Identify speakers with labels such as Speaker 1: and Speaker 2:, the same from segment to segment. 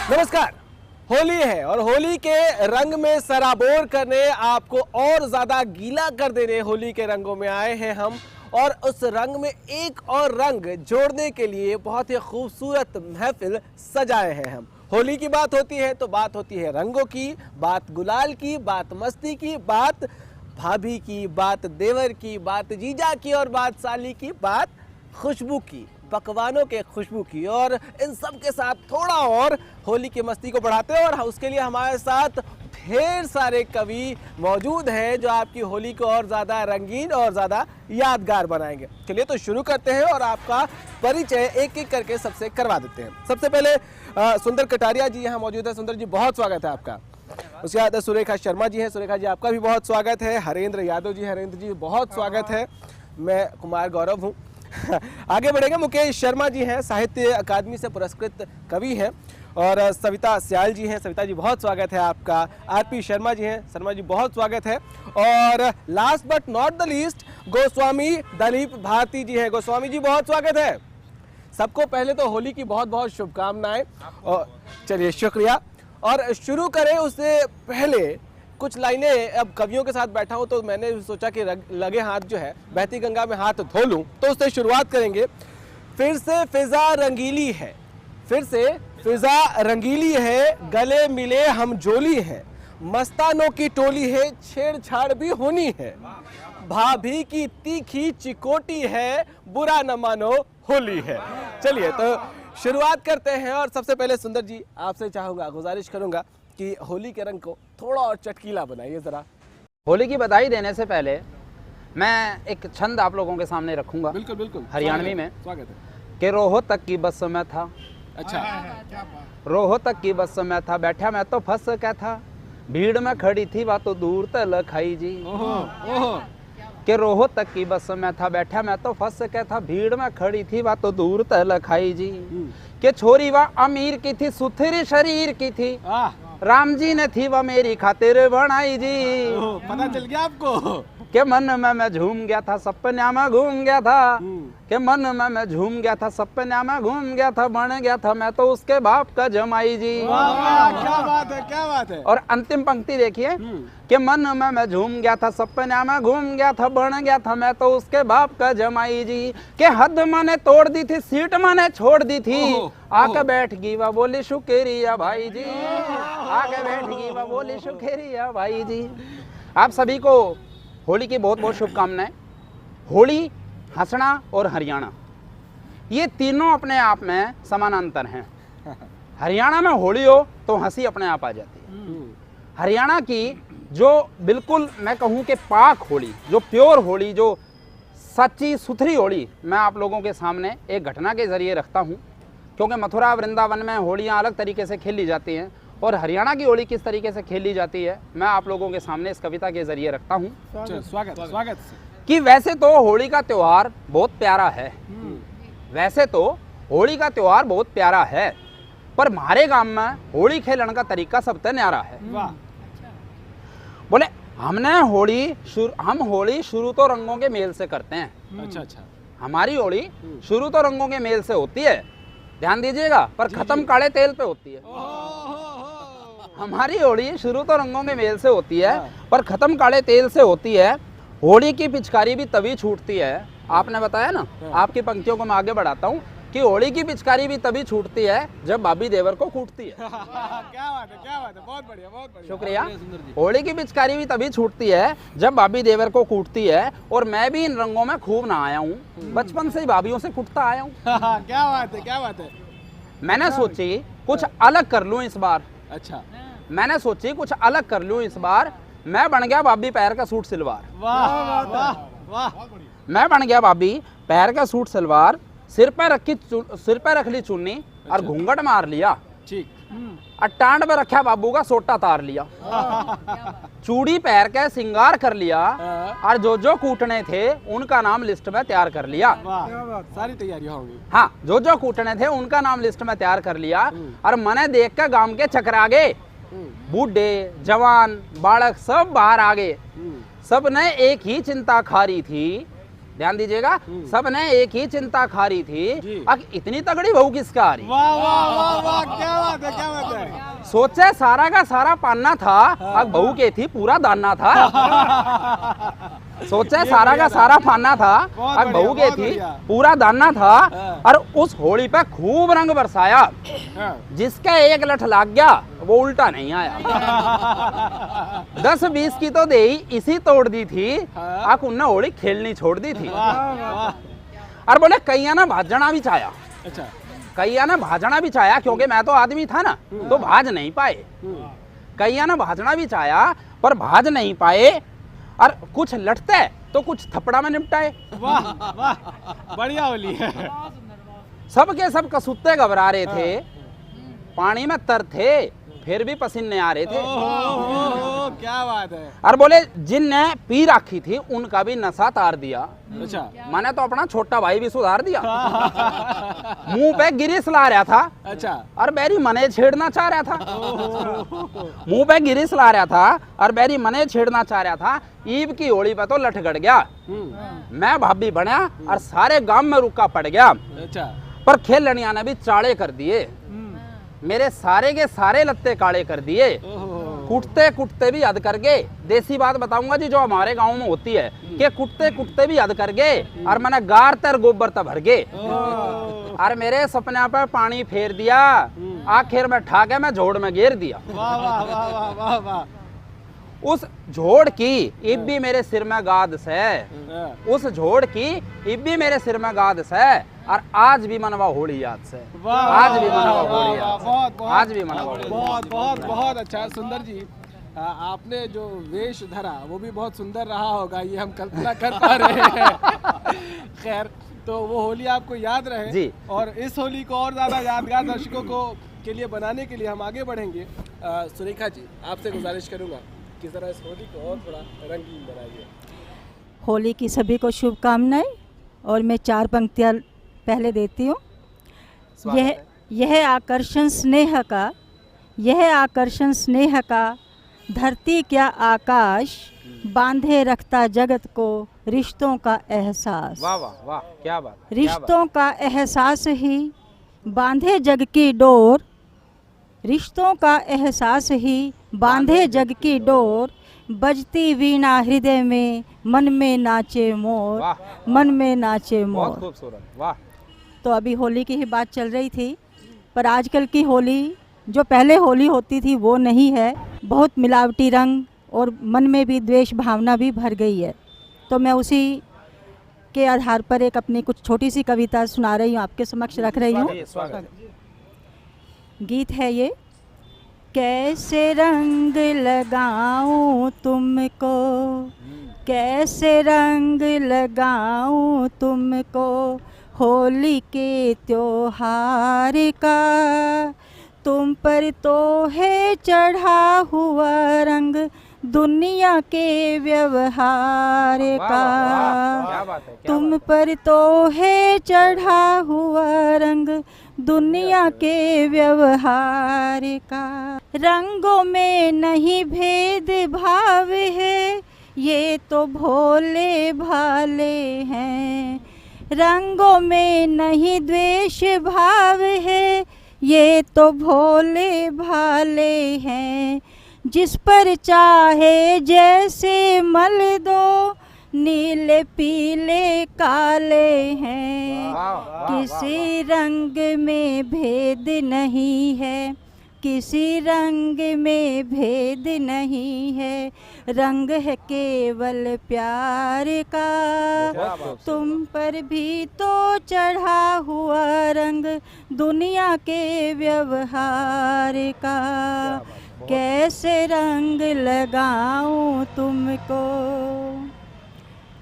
Speaker 1: नमस्कार। होली है और होली के रंग में सराबोर करने, आपको और ज्यादा गीला कर देने होली के रंगों में आए हैं हम। और उस रंग में एक और रंग जोड़ने के लिए बहुत ही खूबसूरत महफिल सजाए हैं हम। होली की बात होती है तो बात होती है रंगों की, बात गुलाल की, बात मस्ती की, बात भाभी की, बात देवर की, बात जीजा की और बात साली की, बात खुशबू की, पकवानों के खुशबू की। और इन सब के साथ थोड़ा और होली की मस्ती को बढ़ाते हैं और उसके लिए हमारे साथ ढेर सारे कवि मौजूद हैं जो आपकी होली को और ज़्यादा रंगीन और ज़्यादा यादगार बनाएंगे। चलिए तो शुरू करते हैं और आपका परिचय एक एक करके सबसे करवा देते हैं। सबसे पहले सुंदर कटारिया जी यहाँ मौजूद है। सुंदर जी, बहुत स्वागत है आपका। उसके बाद सुरेखा शर्मा जी हैं। सुरेखा जी, आपका भी बहुत स्वागत है। हरेंद्र यादव जी, हरेंद्र जी बहुत स्वागत है। मैं कुमार गौरव हूँ। आगे बढ़ेंगे। मुकेश शर्मा जी हैं, साहित्य अकादमी से पुरस्कृत कवि हैं। और सविता स्याल जी हैं। सविता जी, बहुत स्वागत है आपका। आरपी शर्मा जी हैं। शर्मा जी, बहुत स्वागत है। और last but not the least Goswami Dalip Bharati ji हैं। गोस्वामी जी, बहुत स्वागत है। सबको पहले तो होली की बहुत बहुत शुभकामनाएं। और चलिए, शुक्रिया। और शुरू करें उससे पहले कुछ लाइनें। अब कवियों के साथ बैठा हूं तो मैंने सोचा कि लगे हाथ जो है बहती गंगा में हाथ धो लूं, तो उससे शुरुआत करेंगे। फिर से फिजा रंगीली है, फिर से फिजा रंगीली है, गले मिले हम जोली है, मस्तानों की टोली है, छेड़छाड़ भी होनी है, भाभी की तीखी चिकोटी है, बुरा न मानो होली है। चलिए तो शुरुआत करते हैं। और सबसे पहले सुंदर जी, आपसे चाहूंगा, गुजारिश करूंगा कि होली के रंग को थोड़ा और चटकीला बनाइए जरा।
Speaker 2: होली की बधाई देने से पहले मैं एक छंद आप लोगों के सामने रखूंगा।
Speaker 1: बिल्कुल बिल्कुल,
Speaker 2: हरियाणवी में।
Speaker 1: स्वागत है।
Speaker 2: कि रोहो तक की बस में था।
Speaker 1: अच्छा।
Speaker 2: रोहो तक की बस में था, बैठा मैं तो फंस क्या था, भीड़ में खड़ी थी वह तो दूर तक खाई जी।
Speaker 1: ओहो।
Speaker 2: कि रोहो तक की बस में था, बैठा मैं तो फंस क्या था, भीड़ में खड़ी थी वह तो दूर तक खाई जी। कि छोरी वह अमीर की थी, सुथरी शरीर की थी, राम जी ने थी वह मेरी खातिर बनाई जी।
Speaker 1: पता चल गया आपको।
Speaker 2: के मन में मैं झूम गया था, सपना में घूम गया था, के मन में मैं झूम गया था, सपना में घूम गया था, बन गया था मैं तो उसके बाप का जमाई जी।
Speaker 1: क्या बात है, क्या बात है।
Speaker 2: और अंतिम पंक्ति देखिए। के मन में मैं झूम गया था, सपना में घूम गया था, बन गया था मैं तो उसके बाप का जमाई जी। के हद मैंने तोड़ दी थी, सीट मैंने छोड़ दी थी, आके बैठ गई वह बोली शुक्रिया भाई जी, आके बैठ गई वह बोली शुक्रिया भाई जी। आप सभी को होली की बहुत बहुत शुभकामनाएं। होली, हंसना और हरियाणा, ये तीनों अपने आप में समानांतर हैं। हरियाणा में होली हो तो हंसी अपने आप आ जाती है। हरियाणा की जो बिल्कुल मैं कहूँ कि पाक होली, जो प्योर होली, जो सच्ची सुथरी होली, मैं आप लोगों के सामने एक घटना के जरिए रखता हूँ। क्योंकि मथुरा वृंदावन में होलियाँ अलग तरीके से खेली जाती हैं और हरियाणा की होली किस तरीके से खेली जाती है, मैं आप लोगों के सामने इस कविता के जरिए रखता हूँ।
Speaker 1: स्वागत।
Speaker 2: कि वैसे तो होली का त्योहार बहुत प्यारा है, वैसे तो होली का त्योहार बहुत प्यारा है, पर हमारे गांव में होली खेलने का तरीका सबसे न्यारा है। बोले हम होली शुरू तो रंगों के मेल से करते हैं।
Speaker 1: अच्छा।
Speaker 2: हमारी होली शुरू तो रंगों के मेल से होती है, ध्यान दीजिएगा, पर खत्म काले तेल पे होती है। हमारी होली शुरू तो रंगों के मेल से होती है, पर खत्म काले तेल से होती है। होली की पिचकारी भी तभी छूटती है, आपने बताया ना, आपकी पंक्तियों को मैं आगे बढ़ाता हूँ कि होली की पिचकारी भी तभी छूटती है जब भाभी देवर को कूटती है।
Speaker 1: क्या बात है, क्या बात है, बहुत बढ़िया, बहुत बढ़िया।
Speaker 2: शुक्रिया। होली की पिचकारी भी तभी छूटती है जब भाभी देवर को कूटती है। और मैं भी इन रंगों में खूब नहाया हूँ, बचपन से ही भाभीयों से कूटता आया हूँ।
Speaker 1: क्या बात है, क्या बात है।
Speaker 2: मैंने सोची कुछ अलग कर लूँ इस बार।
Speaker 1: अच्छा।
Speaker 2: मैंने सोची कुछ अलग कर लूँ इस बार, मैं बन गया भाभी पैर का सूट सलवार।
Speaker 1: वाह वाह वाह।
Speaker 2: मैं बन गया भाभी पैर का सूट सलवार, सिर पे रख ली चुन्नी और घूंघट मार लिया।
Speaker 1: ठीक।
Speaker 2: और टांड पे रखा बाबू का सोटा तार लिया, चूड़ी पैर के सिंगार कर लिया, और जो कूटने थे उनका नाम लिस्ट में तैयार कर लिया।
Speaker 1: सारी तैयारियां होंगी।
Speaker 2: हाँ, जो कूटने थे उनका नाम लिस्ट में तैयार कर लिया। और मैंने देख के गांव के चकरा गए, बूढ़े जवान बालक सब बाहर आ गए। सब ने एक ही चिंता खारी थी ध्यान दीजिएगा, सबने एक ही चिंता खारी थी, अब इतनी तगड़ी बहू किसका आ रही।
Speaker 1: वाह वाह वाह वाह, क्या बात है, क्या बात है।
Speaker 2: सोचे सारा का सारा पानना था, अब बहू के थी पूरा दानना था। सोचे सारा का सारा पानना था, अब बहू के थी पूरा दानना था, और उस होली पे खूब रंग बरसाया। जिसका एक लठ लाग गया वो उल्टा नहीं आया। 10-20 की तो दे इसी तोड़ दी थी, आक उन्ना होली खेलनी छोड़ दी थी। और बोले कैया ना भाजना भी चाया।
Speaker 1: अच्छा,
Speaker 2: कैया ने भाजना भी चाया, क्योंकि मैं तो आदमी था ना, तो भाज नहीं पाए। कैया ने भाजना भी चाया पर भाज नहीं पाए, और कुछ लटते तो कुछ थपड़ा में निपटाए।
Speaker 1: वाह वाह, बढ़िया होली है।
Speaker 2: सबके सब कसूते घबरा रहे थे, पानी में तर थे, फिर भी पसीने आ रहे थे।
Speaker 1: ओहो, क्या बात है।
Speaker 2: और बोले जिनने पी रखी थी उनका भी नशा तार दिया।
Speaker 1: अच्छा,
Speaker 2: मैंने तो अपना छोटा भाई भी सुधार दिया। मुंह पे गिरीस ला रहा था,
Speaker 1: अच्छा,
Speaker 2: और बैरी मने छेड़ना चाह रहा था। मुंह पे गिरीस ला रहा था और बैरी मने छेड़ना चाह रहा था। ईब की होली पे तो लठ गड़ गया, मैं भाभी बना और सारे गांव में रुका पड़ गया।
Speaker 1: अच्छा,
Speaker 2: पर खेलनिया ने भी चाड़े कर दिए, मेरे सारे के सारे लत्ते काले कर दिए। कुटते कुटते भी हद कर गए। देसी बात बताऊंगा जी, जो हमारे गांव में होती है कि कुटते कुटते भी हद कर गए, और मैंने गार तर गोबर तक भर गए, और मेरे सपने पर पानी फेर दिया। आखिर में ठाके मैं झोड़ में घेर दिया।
Speaker 1: वाह वाह वाह वाह वाह वाह।
Speaker 2: उस झोड़ की इब भी मेरे सिर में गाद से, उस झोड़ की इब भी मेरे सिर में गाद से, और आज भी मनवा होली याद से। आज भी मनवा होली याद से।
Speaker 1: बहुत
Speaker 2: आज भी मनवा होली।
Speaker 1: बहुत बहुत बहुत अच्छा। सुंदर जी, आपने जो वेश धरा वो भी बहुत सुंदर रहा होगा, ये हम कल्पना कर पा रहे हैं। खैर, तो वो होली आपको याद रहे
Speaker 2: जी।
Speaker 1: और इस होली को और ज्यादा यादगार दर्शकों को के लिए बनाने के लिए हम आगे बढ़ेंगे। सुरेखा जी, आपसे गुजारिश करूंगा कि जरा इस होली को और थोड़ा रंगीन बनाइए।
Speaker 3: होली की सभी को शुभकामनाएं, और मैं 4 पंक्तियाँ पहले देती हूँ। यह आकर्षण स्नेह का, यह आकर्षण स्नेह का, धरती क्या आकाश, बांधे रखता जगत को रिश्तों का एहसास।
Speaker 2: वाह वाह वाह, क्या बात,
Speaker 3: रिश्तों का एहसास ही बांधे जग की डोर, रिश्तों का एहसास ही बांधे जग की डोर, बजती वीणा हृदय में, मन में नाचे मोर, मन में नाचे मोर।
Speaker 2: बहुत खूबसूरत, वाह।
Speaker 3: तो अभी होली की ही बात चल रही थी, पर आजकल की होली जो पहले होली होती थी वो नहीं है। बहुत मिलावटी रंग और मन में भी द्वेष भावना भी भर गई है। तो मैं उसी के आधार पर एक अपनी कुछ छोटी सी कविता सुना रही हूँ, आपके समक्ष रख रही हूँ। गीत है ये। कैसे रंग लगाऊं तुमको, कैसे रंग लगाऊं तुमको, होली के त्योहार का, तुम पर तो है चढ़ा हुआ रंग दुनिया के व्यवहार का, तुम पर तो है चढ़ा हुआ रंग दुनिया के व्यवहार का। रंगों में नहीं भेद भाव है, ये तो भोले भाले हैं। रंगों में नहीं द्वेष भाव है, ये तो भोले भाले हैं। जिस पर चाहे जैसे मल दो, नीले पीले काले हैं। किसी रंग में भेद नहीं है, किसी रंग में भेद नहीं है, रंग है केवल प्यार का, तुम पर भी तो चढ़ा हुआ रंग दुनिया के व्यवहार का। कैसे रंग लगाऊं तुमको,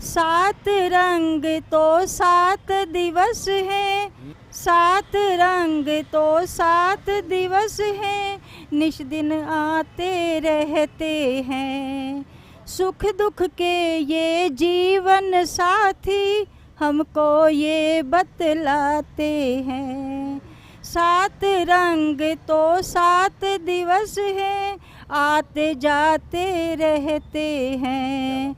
Speaker 3: 7 रंग तो 7 दिवस हैं, 7 रंग तो 7 दिवस हैं, निश दिन आते रहते हैं। सुख दुख के ये जीवन साथी हमको ये बतलाते हैं। 7 रंग तो 7 दिवस हैं, आते जाते रहते हैं।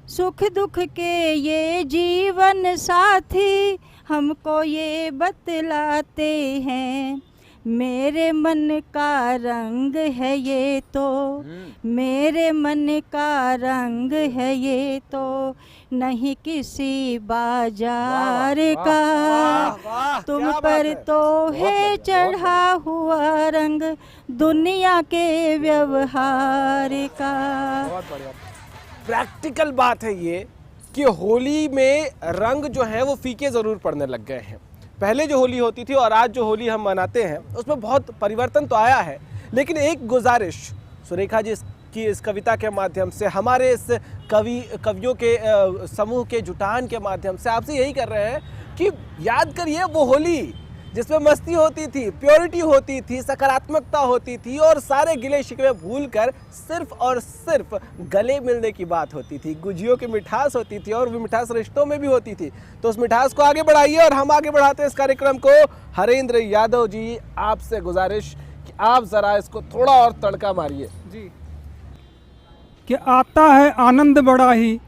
Speaker 3: सुख दुख के ये जीवन साथी हमको ये बतलाते हैं, मेरे मन का रंग है ये तो, मेरे मन का रंग है ये तो, नहीं किसी बाजार का,
Speaker 1: वाह,
Speaker 3: तुम
Speaker 1: क्या बात
Speaker 3: पर
Speaker 1: है।
Speaker 3: तो है चढ़ा हुआ रंग दुनिया के व्यवहार का।
Speaker 1: प्रैक्टिकल बात है ये कि होली में रंग जो है वो फीके ज़रूर पड़ने लग गए हैं। पहले जो होली होती थी और आज जो होली हम मनाते हैं उसमें बहुत परिवर्तन तो आया है, लेकिन एक गुजारिश सुरेखा जी की इस कविता के माध्यम से, हमारे इस कवियों के समूह के जुटान के माध्यम से आपसे यही कर रहे हैं कि याद करिए वो होली जिसमें मस्ती होती थी, प्योरिटी होती थी, सकारात्मकता होती थी और सारे गिले शिकवे भूलकर सिर्फ और सिर्फ गले मिलने की बात होती थी, गुजियों की मिठास होती थी और वो मिठास रिश्तों में भी होती थी। तो उस मिठास को आगे बढ़ाइए और हम आगे बढ़ाते हैं इस कार्यक्रम को। हरेंद्र यादव जी, आपसे गुजारिश कि आप ज़रा इसको थोड़ा और तड़का मारिए
Speaker 4: जी। कि आता है आनंद बड़ा ही,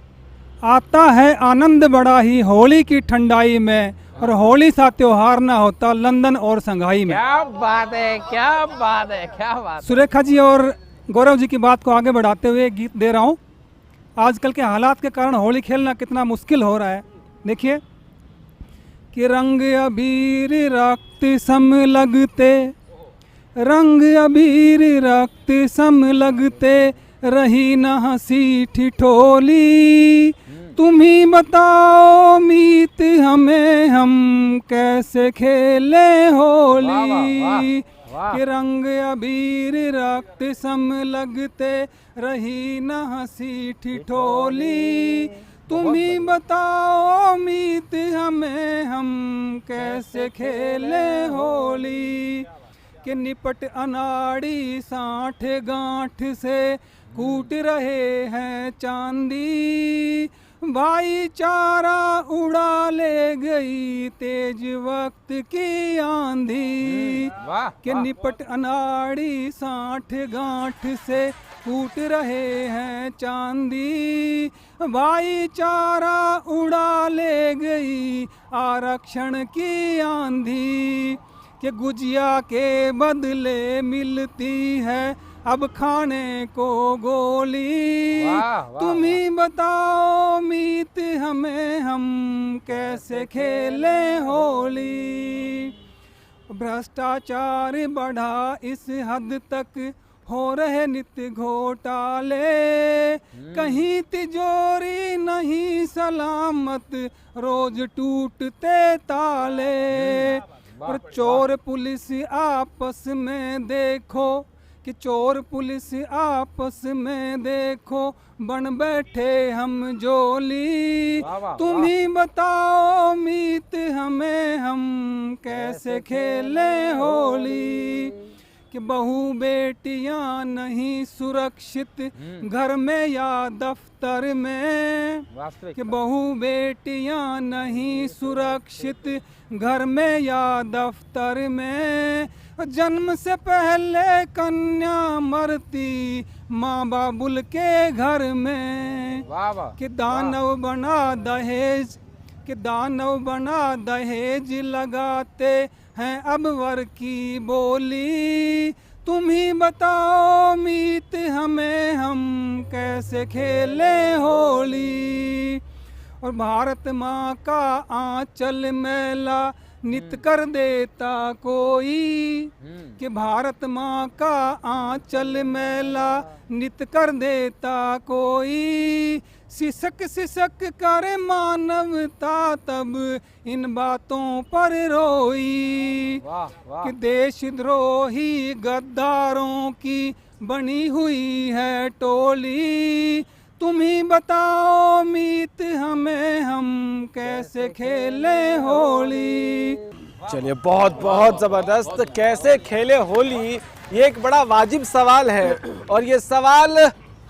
Speaker 4: आता है आनंद बड़ा ही होली की ठंडाई में, और होली सा त्योहार ना होता लंदन और संघाई में।
Speaker 2: क्या बात है, क्या बात है, क्या बात।
Speaker 4: सुरेखा जी और गौरव जी की बात को आगे बढ़ाते हुए गीत दे रहा हूँ। आजकल के हालात के कारण होली खेलना कितना मुश्किल हो रहा है। देखिए कि रंग अबीर रक्त सम लगते, रंग अबीर रक्त सम लगते, रही न हंसी ठिठोली, तुम ही बताओ मीत हमें हम कैसे खेले होली। कि रंग अबीर रक्त सम लगते, रही न हंसी ठिठोली, तुम ही बताओ मीत हमें हम कैसे खेले होली। कि निपट अनाड़ी साठ गांठ से कूट रहे हैं चांदी, भाईचारा उड़ा ले गई तेज वक्त की आंधी। कि निपट अनाड़ी साठ गांठ से कूट रहे हैं चांदी, भाईचारा उड़ा ले गई आरक्षण की आंधी। कि गुजिया के बदले मिलती है अब खाने को गोली, तुम ही बताओ मीत हमें हम कैसे खेले होली। भ्रष्टाचार बढ़ा इस हद तक, हो रहे नित्य घोटाले, कहीं तिजोरी नहीं सलामत, रोज टूटते ताले। और चोर पुलिस आपस में देखो, कि चोर पुलिस आपस में देखो, बन बैठे हम जोली, तुम ही बताओ मीत हमें हम कैसे खेले होली। कि बहू बेटियां नहीं सुरक्षित घर में या दफ्तर में, कि बहू बेटियां नहीं सुरक्षित घर में या दफ्तर में, जन्म से पहले कन्या मरती माँ बाबुल के घर में। कि दानव बना दहेज, कि दानव बना दहेज लगाते हैं अब वर की बोली, तुम ही बताओ मीत हमें हम कैसे खेले होली। और भारत माँ का आंचल मैला नित कर देता कोई, कि भारत माँ का आंचल मैला नित कर देता कोई, सिसक सिसक करे मानवता तब इन बातों पर रोई। कि देशद्रोही गद्दारों की बनी हुई है टोली, तुम ही बताओ मीत हमें हम कैसे खेले होली।
Speaker 1: चलिए, बहुत बहुत ज़बरदस्त। कैसे खेले होली, ये एक बड़ा वाजिब सवाल है और ये सवाल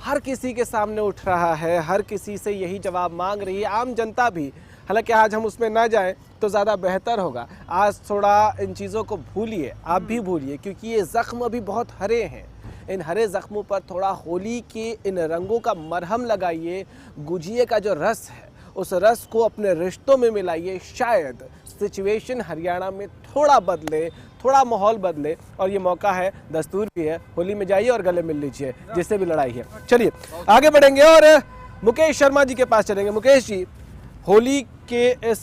Speaker 1: हर किसी के सामने उठ रहा है, हर किसी से यही जवाब मांग रही है, आम जनता भी। हालांकि आज हम उसमें ना जाएं तो ज़्यादा बेहतर होगा। आज थोड़ा इन चीज़ों को भूलिए, आप भी भूलिए, क्योंकि ये ज़ख्म अभी बहुत हरे हैं। इन हरे ज़ख्मों पर थोड़ा होली के इन रंगों का मरहम लगाइए, गुजिए का जो रस है उस रस को अपने रिश्तों में मिलाइए। शायद सिचुएशन हरियाणा में थोड़ा बदले, थोड़ा माहौल बदले, और ये मौका है, दस्तूर भी है, होली में जाइए और गले मिल लीजिए जिससे भी लड़ाई है। चलिए आगे बढ़ेंगे और मुकेश शर्मा जी के पास चलेंगे। मुकेश जी, होली के इस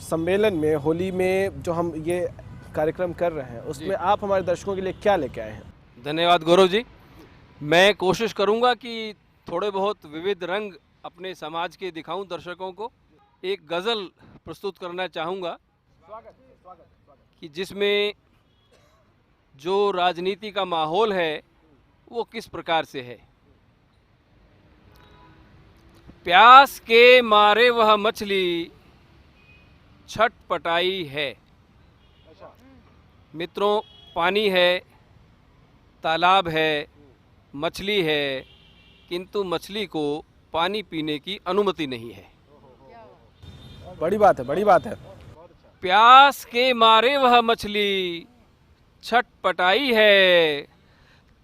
Speaker 1: सम्मेलन में, होली में जो हम ये कार्यक्रम कर रहे हैं, उसमें आप हमारे दर्शकों के लिए क्या लेके आए हैं?
Speaker 5: धन्यवाद गौरव जी। मैं कोशिश करूंगा कि थोड़े बहुत विविध रंग अपने समाज के दिखाऊं दर्शकों को। एक गज़ल प्रस्तुत करना चाहूँगा कि जिसमें जो राजनीति का माहौल है वो किस प्रकार से है। प्यास के मारे वह मछली छटपटाई है। मित्रों, पानी है, तालाब है, मछली है, किंतु मछली को पानी पीने की अनुमति नहीं है।
Speaker 1: बड़ी बात है, बड़ी बात है।
Speaker 5: प्यास के मारे वह मछली छटपटाई है,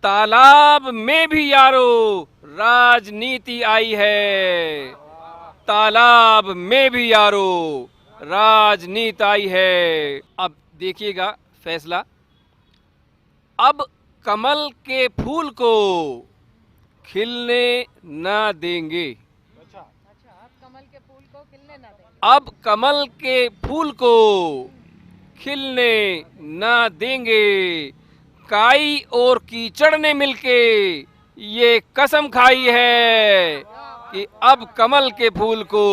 Speaker 5: तालाब में भी यारो राजनीति आई है। तालाब में भी यारो राजनीति आई है। अब देखिएगा फैसला। अब कमल के फूल को खिलने ना देंगे। अब कमल के फूल को खिलने ना देंगे। काई और कीचड़ ने मिलके ये कसम खाई है कि अब कमल के फूल को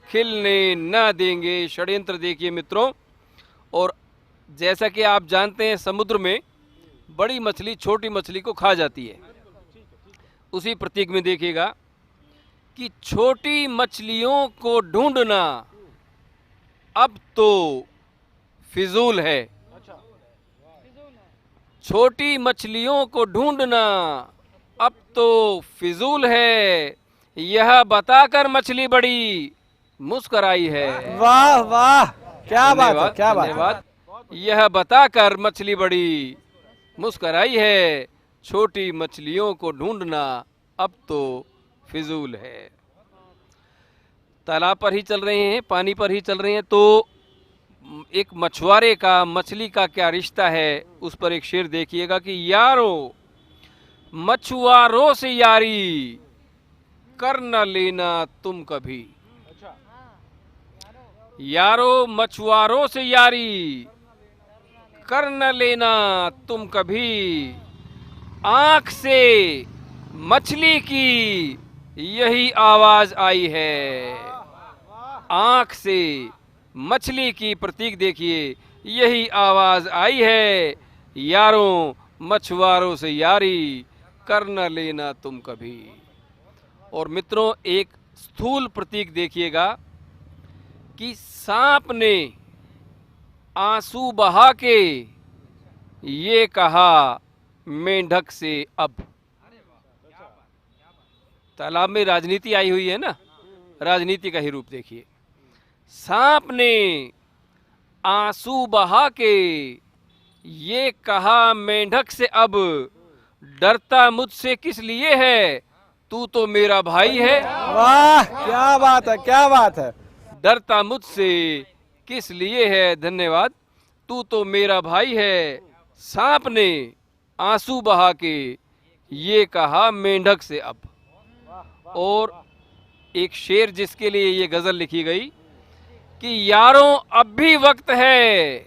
Speaker 5: खिलने ना देंगे। षड्यंत्र देखिए मित्रों। और जैसा कि आप जानते हैं, समुद्र में बड़ी मछली छोटी मछली को खा जाती है। उसी प्रतीक में देखिएगा कि छोटी मछलियों को ढूंढना अब तो फिजूल है। छोटी मछलियों को ढूंढना अब तो फिजूल है। यह बताकर मछली बड़ी मुस्कुराई है।
Speaker 1: वाह वाह, क्या बात है, क्या बात है।
Speaker 5: धन्यवाद। यह बताकर मछली बड़ी मुस्कुराई है। छोटी मछलियों को ढूंढना अब तो फिजूल है। तालाब पर ही चल रहे हैं, पानी पर ही चल रहे हैं, तो एक मछुआरे का मछली का क्या रिश्ता है, उस पर एक शेर देखिएगा कि यारो मछुआरों से यारी कर न लेना तुम कभी। यारो मछुआरों से यारी कर न लेना तुम कभी। आंख से मछली की यही आवाज आई है। आंख से मछली की प्रतीक देखिए, यही आवाज आई है। यारों मछुआरों से यारी कर न लेना तुम कभी। और मित्रों, एक स्थूल प्रतीक देखिएगा कि सांप ने आंसू बहा के ये कहा मेंढक से अब। तालाब में राजनीति आई हुई है ना, राजनीति का ही रूप देखिए। सांप ने आंसू बहा के ये कहा मेंढक से अब, डरता मुझसे किस लिए है, तू तो मेरा भाई है।
Speaker 1: वाह, क्या बात है, क्या बात है।
Speaker 5: डरता मुझसे किस लिए है, धन्यवाद, तू तो मेरा भाई है। सांप ने आंसू बहा के ये कहा मेंढक से अब। और एक शेर जिसके लिए ये गजल लिखी गई कि यारों अब भी वक्त है,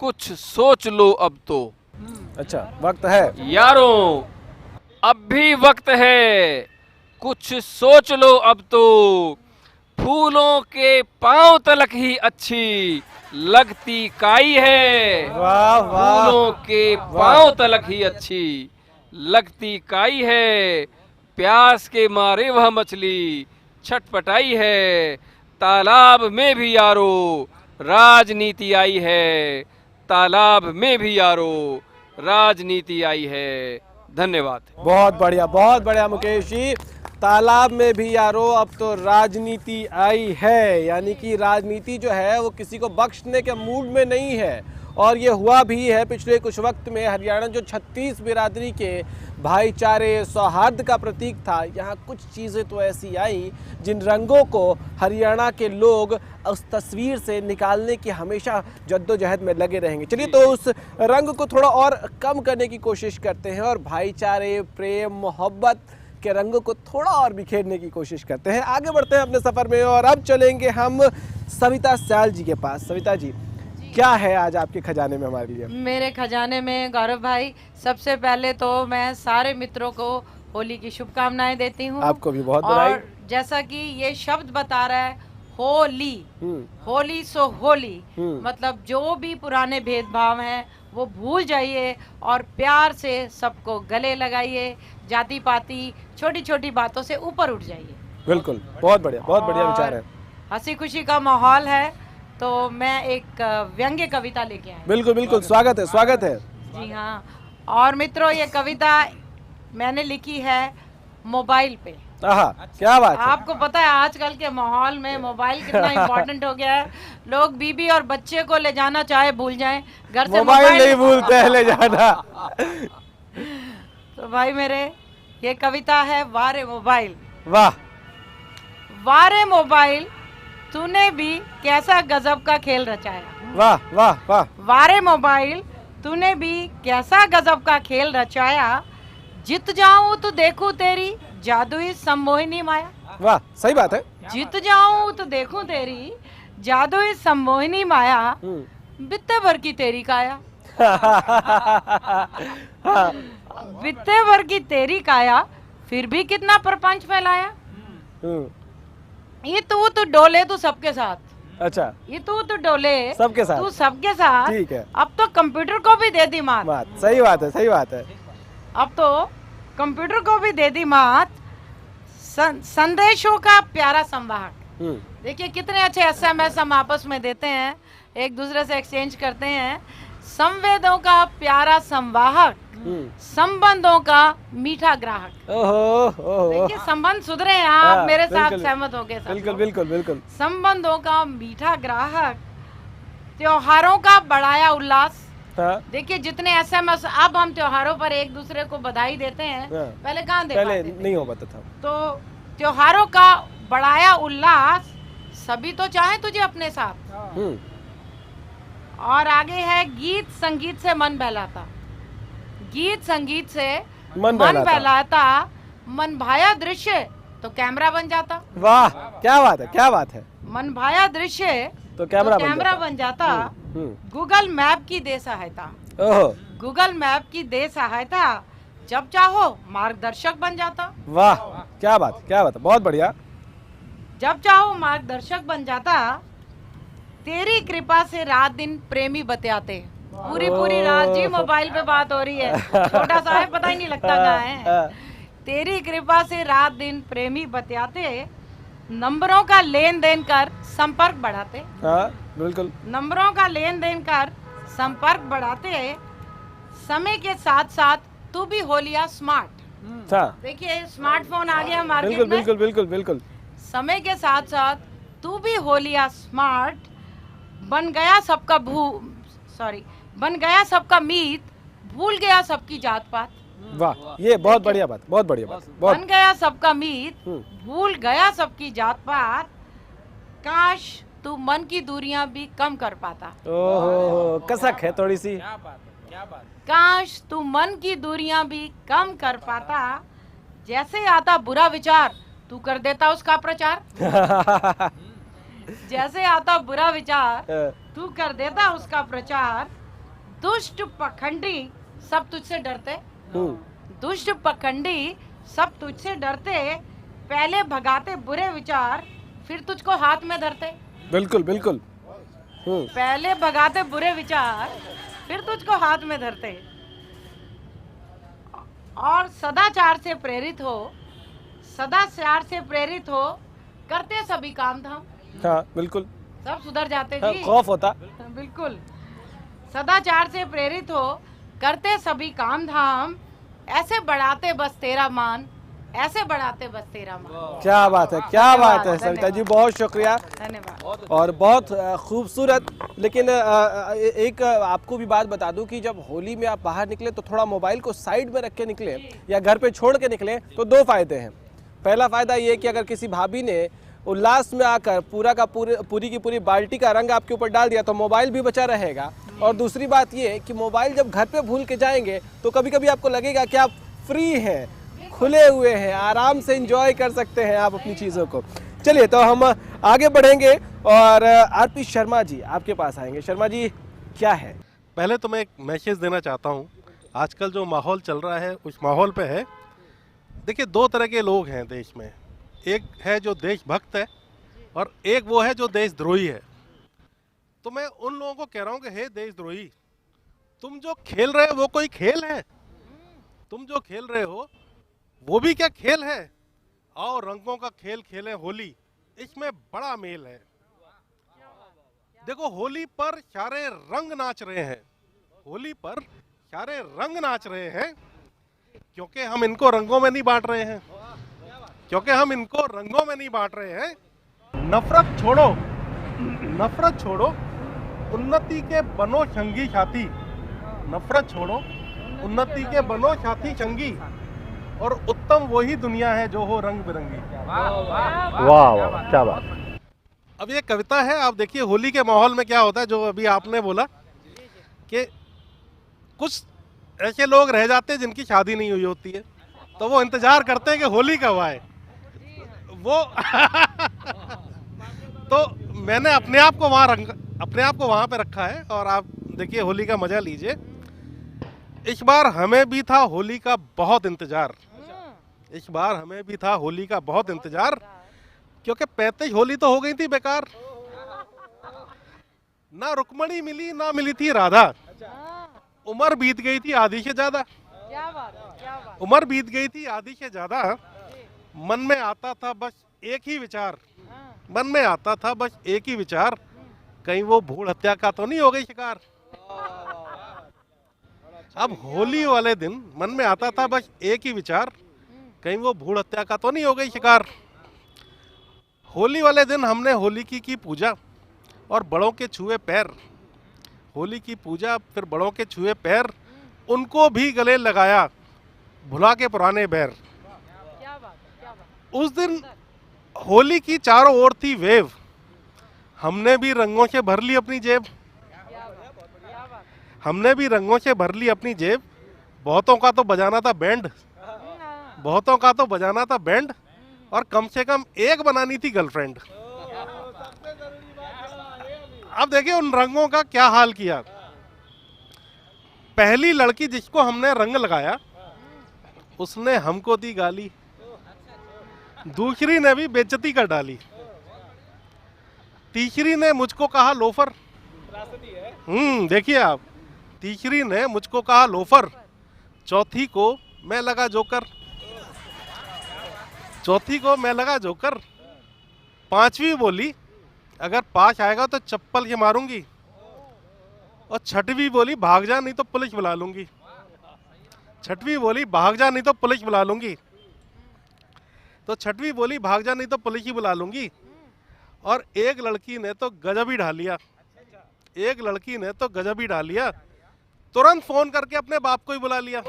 Speaker 5: कुछ सोच लो अब तो।
Speaker 1: अच्छा, वक्त है।
Speaker 5: यारों अब भी वक्त है, कुछ सोच लो अब तो। फूलों के पांव तलक ही अच्छी लगती काई है।
Speaker 1: वाह वाह,
Speaker 5: फूलों के पांव तलक ही अच्छी लगती काई है। प्यास के मारे वह मछली छटपटाई है। तालाब में भी यारो राजनीति आई है। तालाब में भी यारो राजनीति आई है। धन्यवाद।
Speaker 1: बहुत बढ़िया मुकेश जी। तालाब में भी यारो अब तो राजनीति आई है, यानी कि राजनीति जो है वो किसी को बख्शने के मूड में नहीं है। और ये हुआ भी है पिछले कुछ वक्त में। हरियाणा जो 36 बिरादरी के भाईचारे सौहार्द का प्रतीक था, यहाँ कुछ चीज़ें तो ऐसी आई जिन रंगों को हरियाणा के लोग उस तस्वीर से निकालने की हमेशा जद्दोजहद में लगे रहेंगे। चलिए तो उस रंग को थोड़ा और कम करने की कोशिश करते हैं और भाईचारे, प्रेम, मोहब्बत के रंगों को थोड़ा और बिखेरने की कोशिश करते हैं। आगे बढ़ते हैं अपने सफ़र में और अब चलेंगे हम सविता सयाल जी के पास। सविता जी, क्या है आज आपके खजाने में हमारे लिए?
Speaker 6: मेरे खजाने में गौरव भाई, सबसे पहले तो मैं सारे मित्रों को होली की शुभकामनाएं देती हूँ।
Speaker 1: आपको भी बहुत बधाई।
Speaker 6: और जैसा कि ये शब्द बता रहा है, होली, होली सो होली, मतलब जो भी पुराने भेदभाव हैं वो भूल जाइए और प्यार से सबको गले लगाइए, जाति पाति छोटी छोटी बातों से ऊपर उठ जाइए।
Speaker 1: बिल्कुल, बहुत बढ़िया विचार है।
Speaker 6: हंसी खुशी का माहौल है तो मैं एक व्यंग्य कविता लेके आई।
Speaker 1: बिल्कुल, स्वागत है।
Speaker 6: जी हाँ, और मित्रों ये कविता मैंने लिखी है मोबाइल पे।
Speaker 1: आहा, क्या बात है।
Speaker 6: आपको पता है आजकल के माहौल में मोबाइल कितना इम्पोर्टेंट हो गया है। लोग बीबी और बच्चे को ले जाना चाहे भूल जाएं, घर से
Speaker 1: मोबाइल नहीं भूलते हैं ले जाना।
Speaker 6: तो भाई मेरे ये कविता है वारे मोबाइल।
Speaker 1: वाह,
Speaker 6: वारे मोबाइल तूने भी कैसा गजब का खेल रचाया।
Speaker 1: वाह वाह वाह।
Speaker 6: वारे मोबाइल तूने भी कैसा गजब का खेल रचाया, जीत जाऊं तो देखूं तेरी जादुई सम्मोहिनी माया।
Speaker 1: वाह, सही बात है।
Speaker 6: जीत जाऊं तो देखूं तेरी जादुई सम्मोहिनी माया, बित्ते भर की तेरी काया। बित्ते भर की तेरी काया, फिर भी कितना प्रपंच फैलाया। ये तो डोले तू सबके साथ।
Speaker 1: अच्छा,
Speaker 6: ये तो डोले
Speaker 1: सबके साथ।
Speaker 6: तू सबके साथ।
Speaker 1: ठीक है।
Speaker 6: अब तो कंप्यूटर को भी दे दी मात।
Speaker 1: सही बात है।
Speaker 6: अब तो कंप्यूटर को भी दे दी मात। संदेशों का प्यारा संवाहक। देखिए कितने अच्छे एसएमएस हम आपस में देते हैं, एक दूसरे से एक्सचेंज करते हैं। संवेदों का प्यारा संवाहक, संबंधों का मीठा ग्राहक।
Speaker 1: ओहो।
Speaker 6: देखिए संबंध सुधरे हैं, आप मेरे साथ सहमत हो गए।
Speaker 1: बिल्कुल।
Speaker 6: संबंधों का मीठा ग्राहक, त्योहारों का बढ़ाया उल्लास। देखिए जितने एसएमएस अब हम त्योहारों पर एक दूसरे को बधाई देते हैं, पहले कहाँ दे पाते थे?
Speaker 1: नहीं हो पाता था।
Speaker 6: तो त्योहारों का बढ़ाया उल्लास, सभी तो चाहे तुझे अपने साथ। और आगे है गीत संगीत से मन बहलाता। गीत संगीत से मन बहलाता, मन भाया दृश्य तो कैमरा बन जाता।
Speaker 1: वाह, क्या बात है।
Speaker 6: मन भाया दृश्य तो कैमरा बन जाता। गूगल मैप की दे सहायता। गूगल मैप की दे सहायता, जब चाहो मार्गदर्शक बन जाता।
Speaker 1: वाह, क्या बात है, बहुत बढ़िया।
Speaker 6: जब चाहो मार्गदर्शक बन जाता, तेरी कृपा से रात दिन प्रेमी बतियाते। पूरी रात जी मोबाइल पे बात हो रही है, छोटा सा है पता ही नहीं लगता कहाँ है। तेरी कृपा से रात दिन प्रेमी बतियाते, नंबरों का लेन देन कर संपर्क बढ़ाते।
Speaker 1: बिल्कुल।
Speaker 6: नंबरों का लेन देन कर संपर्क बढ़ाते, समय के साथ साथ तू भी हो लिया स्मार्ट। देखिए स्मार्टफोन आ गया मार्केट में।
Speaker 1: बिल्कुल।
Speaker 6: समय के साथ साथ तू भी हो लिया स्मार्ट, बन गया सबका मीत, भूल गया सबकी जात पात।
Speaker 1: वाह, ये बहुत बढ़िया बात।
Speaker 6: बन गया सबका मीत, भूल गया सबकी जात पात, काश तू मन की दूरियां भी कम कर पाता।
Speaker 1: ओहो, कसक है थोड़ी सी।
Speaker 2: क्या बात।
Speaker 6: काश तू मन की दूरियां भी कम कर पाता, जैसे आता बुरा विचार तू कर देता उसका प्रचार। जैसे आता बुरा विचार तू कर देता उसका प्रचार, दुष्ट पखंडी सब तुझसे डरते। दुष्ट पखंडी सब तुझसे डरते, पहले भगाते बुरे विचार, फिर तुझको हाथ में धरते।
Speaker 1: बिल्कुल।
Speaker 6: पहले भगाते बुरे विचार, फिर तुझको हाथ में धरते। और सदाचार से प्रेरित हो, करते सभी काम धाम।
Speaker 1: हाँ, बिल्कुल।
Speaker 6: सब सुधर जाते जी।
Speaker 1: खौफ होता।
Speaker 6: बिल्कुल। सदाचार से प्रेरित हो, करते सभी काम धाम, ऐसे बढ़ाते बस तेरा मान, ऐसे बढ़ाते बस तेरा माँ।
Speaker 1: क्या बात है, क्या बात है सविता जी, बहुत शुक्रिया
Speaker 6: धन्यवाद।
Speaker 1: और बहुत खूबसूरत। लेकिन एक आपको भी बात बता दूं कि जब होली में आप बाहर निकले तो थोड़ा मोबाइल को साइड में रख के निकले या घर पे छोड़ के निकले तो दो फायदे हैं। पहला फायदा ये कि अगर किसी भाभी ने उल्लास में आकर पूरी की पूरी बाल्टी का रंग आपके ऊपर डाल दिया तो मोबाइल भी बचा रहेगा। और दूसरी बात ये कि मोबाइल जब घर पे भूल के जाएंगे तो कभी कभी आपको लगेगा कि आप फ्री हैं, खुले हुए हैं, आराम से एंजॉय कर सकते हैं आप अपनी चीज़ों को। चलिए तो हम आगे बढ़ेंगे और आरपी शर्मा जी आपके पास आएंगे। शर्मा जी क्या है?
Speaker 7: पहले तो मैं एक मैसेज देना चाहता हूँ। आजकल जो माहौल चल रहा है उस माहौल पे है, देखिए दो तरह के लोग हैं देश में। एक है जो देशभक्त है और एक वो है जो देशद्रोही है। तो मैं उन लोगों को कह रहा हूँ कि हे देशद्रोही, तुम जो खेल रहे हो वो कोई खेल है? तुम जो खेल रहे हो वो भी क्या खेल है? आओ रंगों का खेल खेलें होली, इसमें बड़ा मेल है। देखो होली पर सारे रंग नाच रहे हैं, होली पर सारे रंग नाच रहे हैं, क्योंकि हम इनको रंगों में नहीं बांट रहे हैं, क्योंकि हम इनको रंगों में नहीं बांट रहे हैं। नफरत छोड़ो, नफरत छोड़ो, उन्नति के बनो संगी साथी। नफरत छोड़ो, उन्नति के बनो साथी संगी, और उत्तम वही दुनिया है जो हो रंग बिरंगी।
Speaker 8: वाह वाह, क्या बात।
Speaker 7: अब ये कविता है, आप देखिए होली के माहौल में क्या होता है। जो अभी आपने बोला कि कुछ ऐसे लोग रह जाते हैं जिनकी शादी नहीं हुई होती है, तो वो इंतजार करते हैं कि होली कब आए। वो तो मैंने अपने आप को वहाँ पे रखा है और आप देखिए होली का मजा लीजिए। इस बार हमें भी था होली का बहुत इंतजार, इस बार हमें भी था होली का बहुत इंतजार, क्योंकि 35 होली तो हो गई थी बेकार। ना रुक्मणी मिली ना मिली थी राधा, उम्र बीत गई थी आधी से ज्यादा, उम्र बीत गई थी आधी से ज्यादा। मन में आता था बस एक ही विचार, मन में आता था बस एक ही विचार, कहीं वो भूल हत्या का तो नहीं हो गई शिकार। अब होली वाले दिन मन में आता था बस एक ही विचार, कहीं वो भूल हत्या का तो नहीं हो गई शिकार। होली वाले दिन हमने होली की पूजा और बड़ों के छुए पैर, होली की पूजा फिर बड़ों के छुए पैर, उनको भी गले लगाया भुला के पुराने बैर। उस दिन होली की चारों ओर थी वेव, हमने भी रंगों से भर ली अपनी जेब, हमने भी रंगों से भर ली अपनी जेब। बहुतों का तो बजाना था बैंड, बहुतों का तो बजाना था बैंड, और कम से कम एक बनानी थी गर्लफ्रेंड। अब देखिए उन रंगों का क्या हाल किया। पहली लड़की जिसको हमने रंग लगाया उसने हमको दी गाली, दूसरी ने भी बेइज्जती कर डाली, तीसरी ने मुझको कहा लोफर। देखिए आप, तीसरी ने मुझको कहा लोफर, चौथी को मैं लगा जोकर, चौथी को मैं लगा जोकर, पांचवी बोली अगर पास आएगा तो चप्पल के मारूंगी, और छठवीं बोली भाग जा नहीं तो पुलिस बुला लूंगी, छठवीं बोली भाग जा नहीं तो पुलिस बुला लूंगी, तो छठवीं बोली भाग जा नहीं तो पुलिस ही बुला लूंगी। और एक लड़की ने तो गजब ही ढा लिया, एक लड़की ने तो गजब ही ढा लिया, तुरंत फोन करके अपने बाप को ही बुला लिया,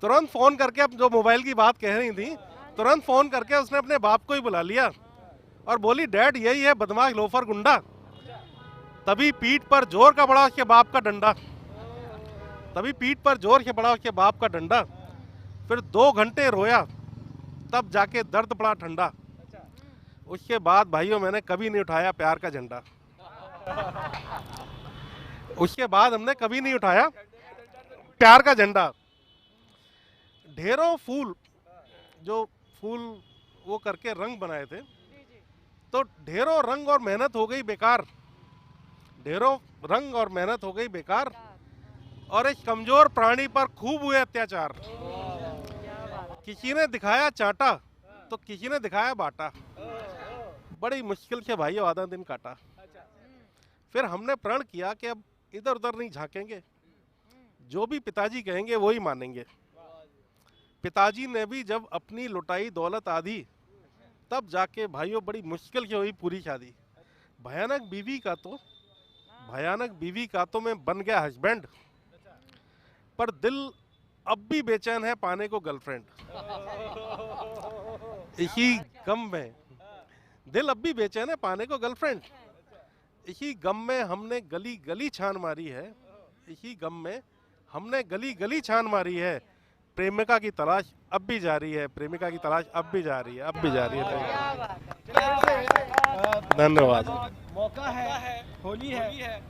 Speaker 7: तुरंत फोन करके, अब जो मोबाइल की बात कह रही थी, तुरंत फोन करके उसने अपने बाप को ही बुला लिया और बोली डैड यही है बदमाश लोफर गुंडा। तभी पीठ पर जोर का पड़ा उसके बाप का डंडा, तभी पीठ पर जोर से पड़ा उसके बाप का डंडा। फिर 2 घंटे रोया तब जाके दर्द पड़ा ठंडा। उसके बाद भाइयों मैंने कभी नहीं उठाया प्यार का झंडा, उसके बाद हमने कभी नहीं उठाया प्यार का झंडा। ढेरों फूल, जो फूल वो करके रंग बनाए थे, तो ढेरों रंग और मेहनत हो गई बेकार, ढेरों रंग और मेहनत हो गई बेकार, और इस कमजोर प्राणी पर खूब हुए अत्याचार। किसी ने दिखाया चाटा तो किसी ने दिखाया बाटा, बड़ी मुश्किल से भाइयों आधा दिन काटा। फिर हमने प्रण किया कि अब इधर उधर नहीं झांकेंगे, जो भी पिताजी कहेंगे वो ही मानेंगे। पिताजी ने भी जब अपनी लुटाई दौलत आधी, तब जाके भाइयों बड़ी मुश्किल की हुई पूरी शादी। भयानक बीवी का तो मैं बन गया हस्बैंड, पर दिल अब भी बेचैन है पाने को गर्लफ्रेंड। इसी गम में दिल अब भी बेचैन है पाने को गर्लफ्रेंड। इसी गम में हमने गली गली छान मारी है, इसी गम में हमने गली गली छान मारी है। प्रेमिका की तलाश अब भी जारी है, प्रेमिका की तलाश अब भी जारी है, अब भी जारी है। धन्यवाद।
Speaker 1: मौका है, होली है,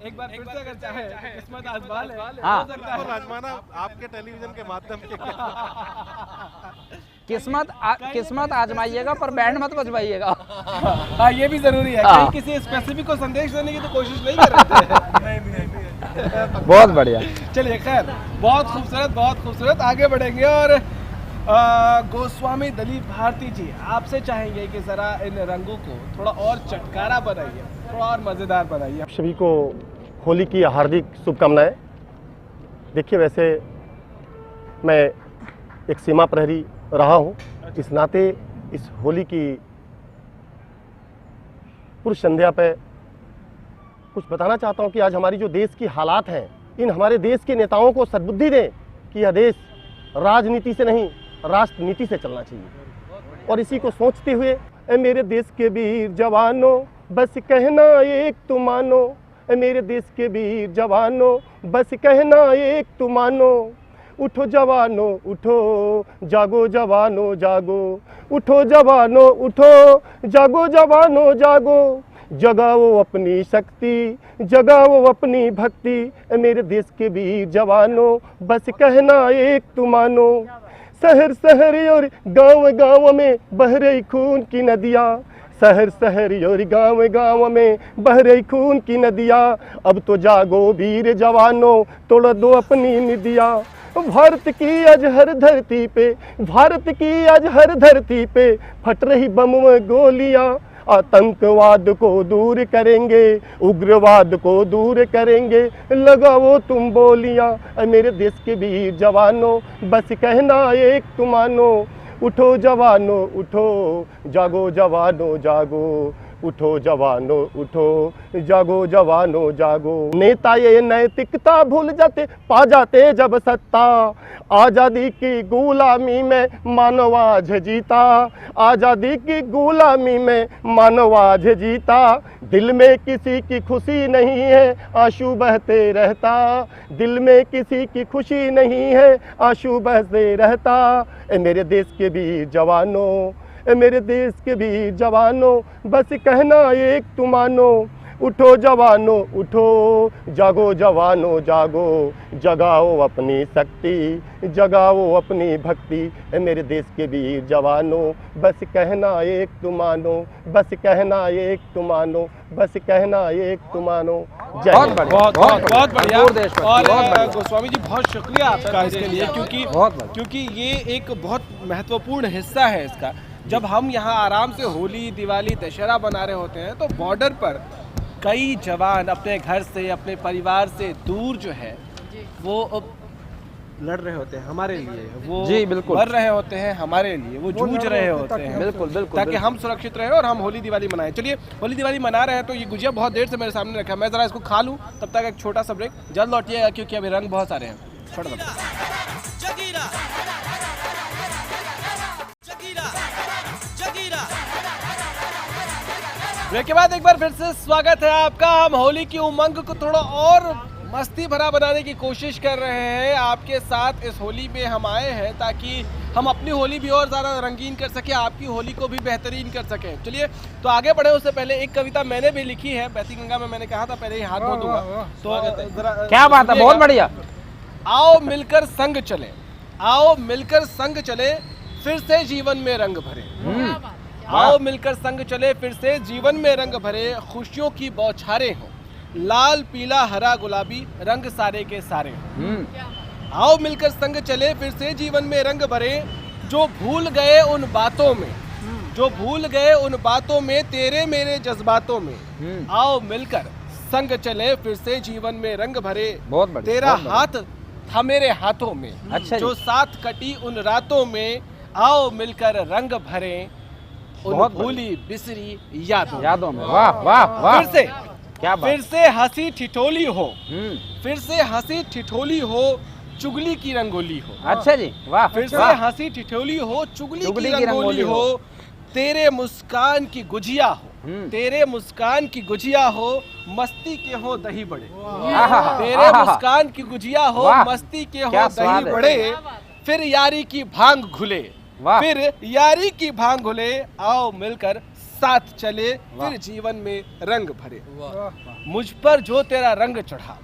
Speaker 1: एक बार फिर से अगर चाहे किस्मत आजमा ले।
Speaker 2: हाँ।
Speaker 1: हो सकता है।
Speaker 7: आजमाना आपके टेलीविजन के माध्यम से।
Speaker 2: किस्मत आजमाइएगा पर बैंड मत बजवाइएगा।
Speaker 1: हाँ, ये भी जरूरी है।
Speaker 2: हाँ।
Speaker 1: कहीं किसी स्पेसिफिक को संदेश देने की तो कोशिश नहीं कर रहे थे। नहीं।
Speaker 2: बहुत बढ़िया।
Speaker 1: चलिए, खैर, बहुत खूबसूरत आगे बढ़ेंगे। और गोस्वामी दलीप भारती जी, आपसे चाहेंगे कि जरा इन रंगों को थोड़ा और चटकारा बनाइए, थोड़ा और मजेदार बनाइए।
Speaker 8: आप सभी को होली की हार्दिक शुभकामनाएं। देखिए, वैसे मैं एक सीमा प्रहरी रहा हूँ, इस नाते इस होली की पूर्व संध्या पे कुछ बताना चाहता हूँ कि आज हमारी जो देश की हालात हैं, इन हमारे देश के नेताओं को सद्बुद्धि दें कि यह देश राजनीति से नहीं राष्ट्र नीति से चलना चाहिए। और इसी को सोचते हुए, ए मेरे देश के वीर जवानों बस कहना एक तुम मानो, ए मेरे देश के वीर जवानों बस कहना एक तुम मानो, उठो जवानों उठो, जागो जवानों जागो, उठो जवानों उठो, जागो जवानों जागो, जगाओ अपनी शक्ति, जगाओ अपनी भक्ति, ए मेरे देश के वीर जवानों बस कहना एक तुम मानो। शहर शहर और गांव गांव में बह रही खून की नदियाँ, शहर शहर और गांव गांव में बह रही खून की नदियाँ, अब तो जागो वीर जवानों, तोड़ दो अपनी निदियाँ। भारत की आज हर धरती पे, भारत की आज हर धरती पे फट रही बम व गोलियाँ, आतंकवाद को दूर करेंगे, उग्रवाद को दूर करेंगे, लगाओ तुम बोलियां, मेरे देश के वीर जवानों बस कहना एक तुम मानो, उठो जवानों उठो, जागो जवानों जागो, उठो जवानों उठो, जागो जवानों जागो। नेता ये नैतिकता भूल जाते, पा जाते जब सत्ता, आज़ादी की गुलामी में मानव आज जीता, आज़ादी की गुलामी में मानव आज जीता, दिल में किसी की खुशी नहीं है आंसू बहते रहता, दिल में किसी की खुशी नहीं है आंसू बहते रहता, ए मेरे देश के वीर जवानों, ए मेरे देश के वीर जवानों बस कहना एक तुम मानो, उठो जवानों उठो, जागो जवानों जागो, जगाओ अपनी शक्ति, जगाओ अपनी भक्ति, ए मेरे देश के वीर जवानों बस कहना एक तुम मानो, बस कहना एक तुम मानो, बस कहना एक तुम मानो।
Speaker 2: बहुत बढ़िया,
Speaker 1: बहुत बढ़िया।
Speaker 2: और
Speaker 1: गोस्वामी जी, बहुत शुक्रिया आपका इसके लिए, क्योंकि ये एक बहुत महत्वपूर्ण हिस्सा है इसका। जब हम यहाँ आराम से होली, दिवाली, दशहरा बना रहे होते हैं, तो बॉर्डर पर कई जवान अपने घर से, अपने परिवार से दूर जो है वो लड़ रहे होते हैं हमारे लिए, वो
Speaker 2: जी बिल्कुल
Speaker 1: मर रहे होते हैं हमारे लिए, वो जूझ रहे होते हैं
Speaker 2: बिल्कुल बिल्कुल,
Speaker 1: ताकि हम सुरक्षित रहे और हम होली दिवाली मनाएं। चलिए, होली दिवाली मना रहे हैं तो ये गुजिया बहुत देर से मेरे सामने रखा है, मैं जरा इसको खा लूं, तब तक एक छोटा सा ब्रेक। जल्द लौटिएगा क्योंकि अभी रंग बहुत सारे हैं। छोटा सा ब्रेक के बाद एक बार फिर से स्वागत है आपका। हम होली की उमंग को थोड़ा और मस्ती भरा बनाने की कोशिश कर रहे हैं आपके साथ। इस होली में हम आए हैं ताकि हम अपनी होली भी और ज़्यादा रंगीन कर सकें, आपकी होली को भी बेहतरीन कर सकें। चलिए, तो आगे बढ़े उससे पहले एक कविता मैंने भी लिखी है, बहती गंगा में। मैंने कहा था पहले ही हाथ धो दूंगा, तो जरा
Speaker 2: क्या बात है, बहुत बढ़िया।
Speaker 1: आओ मिलकर संग चले, आओ मिलकर संग चले, फिर से जीवन में रंग भरे। आओ मिलकर संग चले, फिर से जीवन में रंग भरे, खुशियों की बौछारें हों, लाल पीला हरा गुलाबी रंग सारे के सारे हों। आओ मिलकर संग चले, फिर से जीवन में रंग भरे, जो भूल गए उन बातों में, जो भूल गए उन बातों में, तेरे मेरे जज्बातों में। आओ मिलकर संग चले, फिर से जीवन में रंग भरे।
Speaker 2: बहुत बढ़िया,
Speaker 1: तेरा
Speaker 2: बहुत
Speaker 1: हाथ था मेरे हाथों में।
Speaker 2: अच्छा जी।
Speaker 1: जो साथ कटी उन रातों में, आओ मिलकर रंग भरे उन
Speaker 2: बहुत
Speaker 1: भूली बिसरी यादों
Speaker 2: यादों में। वाह वाह वाह,
Speaker 1: फिर से
Speaker 2: क्या बात।
Speaker 1: फिर से हंसी ठिठोली हो,
Speaker 2: हम्म,
Speaker 1: फिर से हंसी ठिठोली हो, चुगली की रंगोली हो।
Speaker 2: अच्छा जी, वाह।
Speaker 1: फिर से
Speaker 2: वाह।
Speaker 1: हंसी ठिठोली हो, चुगली
Speaker 2: चुगली
Speaker 1: की
Speaker 2: की
Speaker 1: रंगोली
Speaker 2: रंगोली
Speaker 1: हो, तेरे मुस्कान की गुजिया हो, तेरे मुस्कान की गुजिया हो, मस्ती के हो दही बड़े।
Speaker 2: आहा,
Speaker 1: तेरे
Speaker 2: आहा,
Speaker 1: मुस्कान की गुजिया हो,
Speaker 2: वाह,
Speaker 1: मस्ती के हो
Speaker 2: क्या
Speaker 1: दही
Speaker 2: स्वाद है।
Speaker 1: बड़े, फिर यारी की भांग घुले,
Speaker 2: वाह।
Speaker 1: फिर यारी की भांग घुले, आओ मिलकर साथ चले, फिर जीवन में रंग भरे। मुझ पर जो तेरा रंग चढ़ा,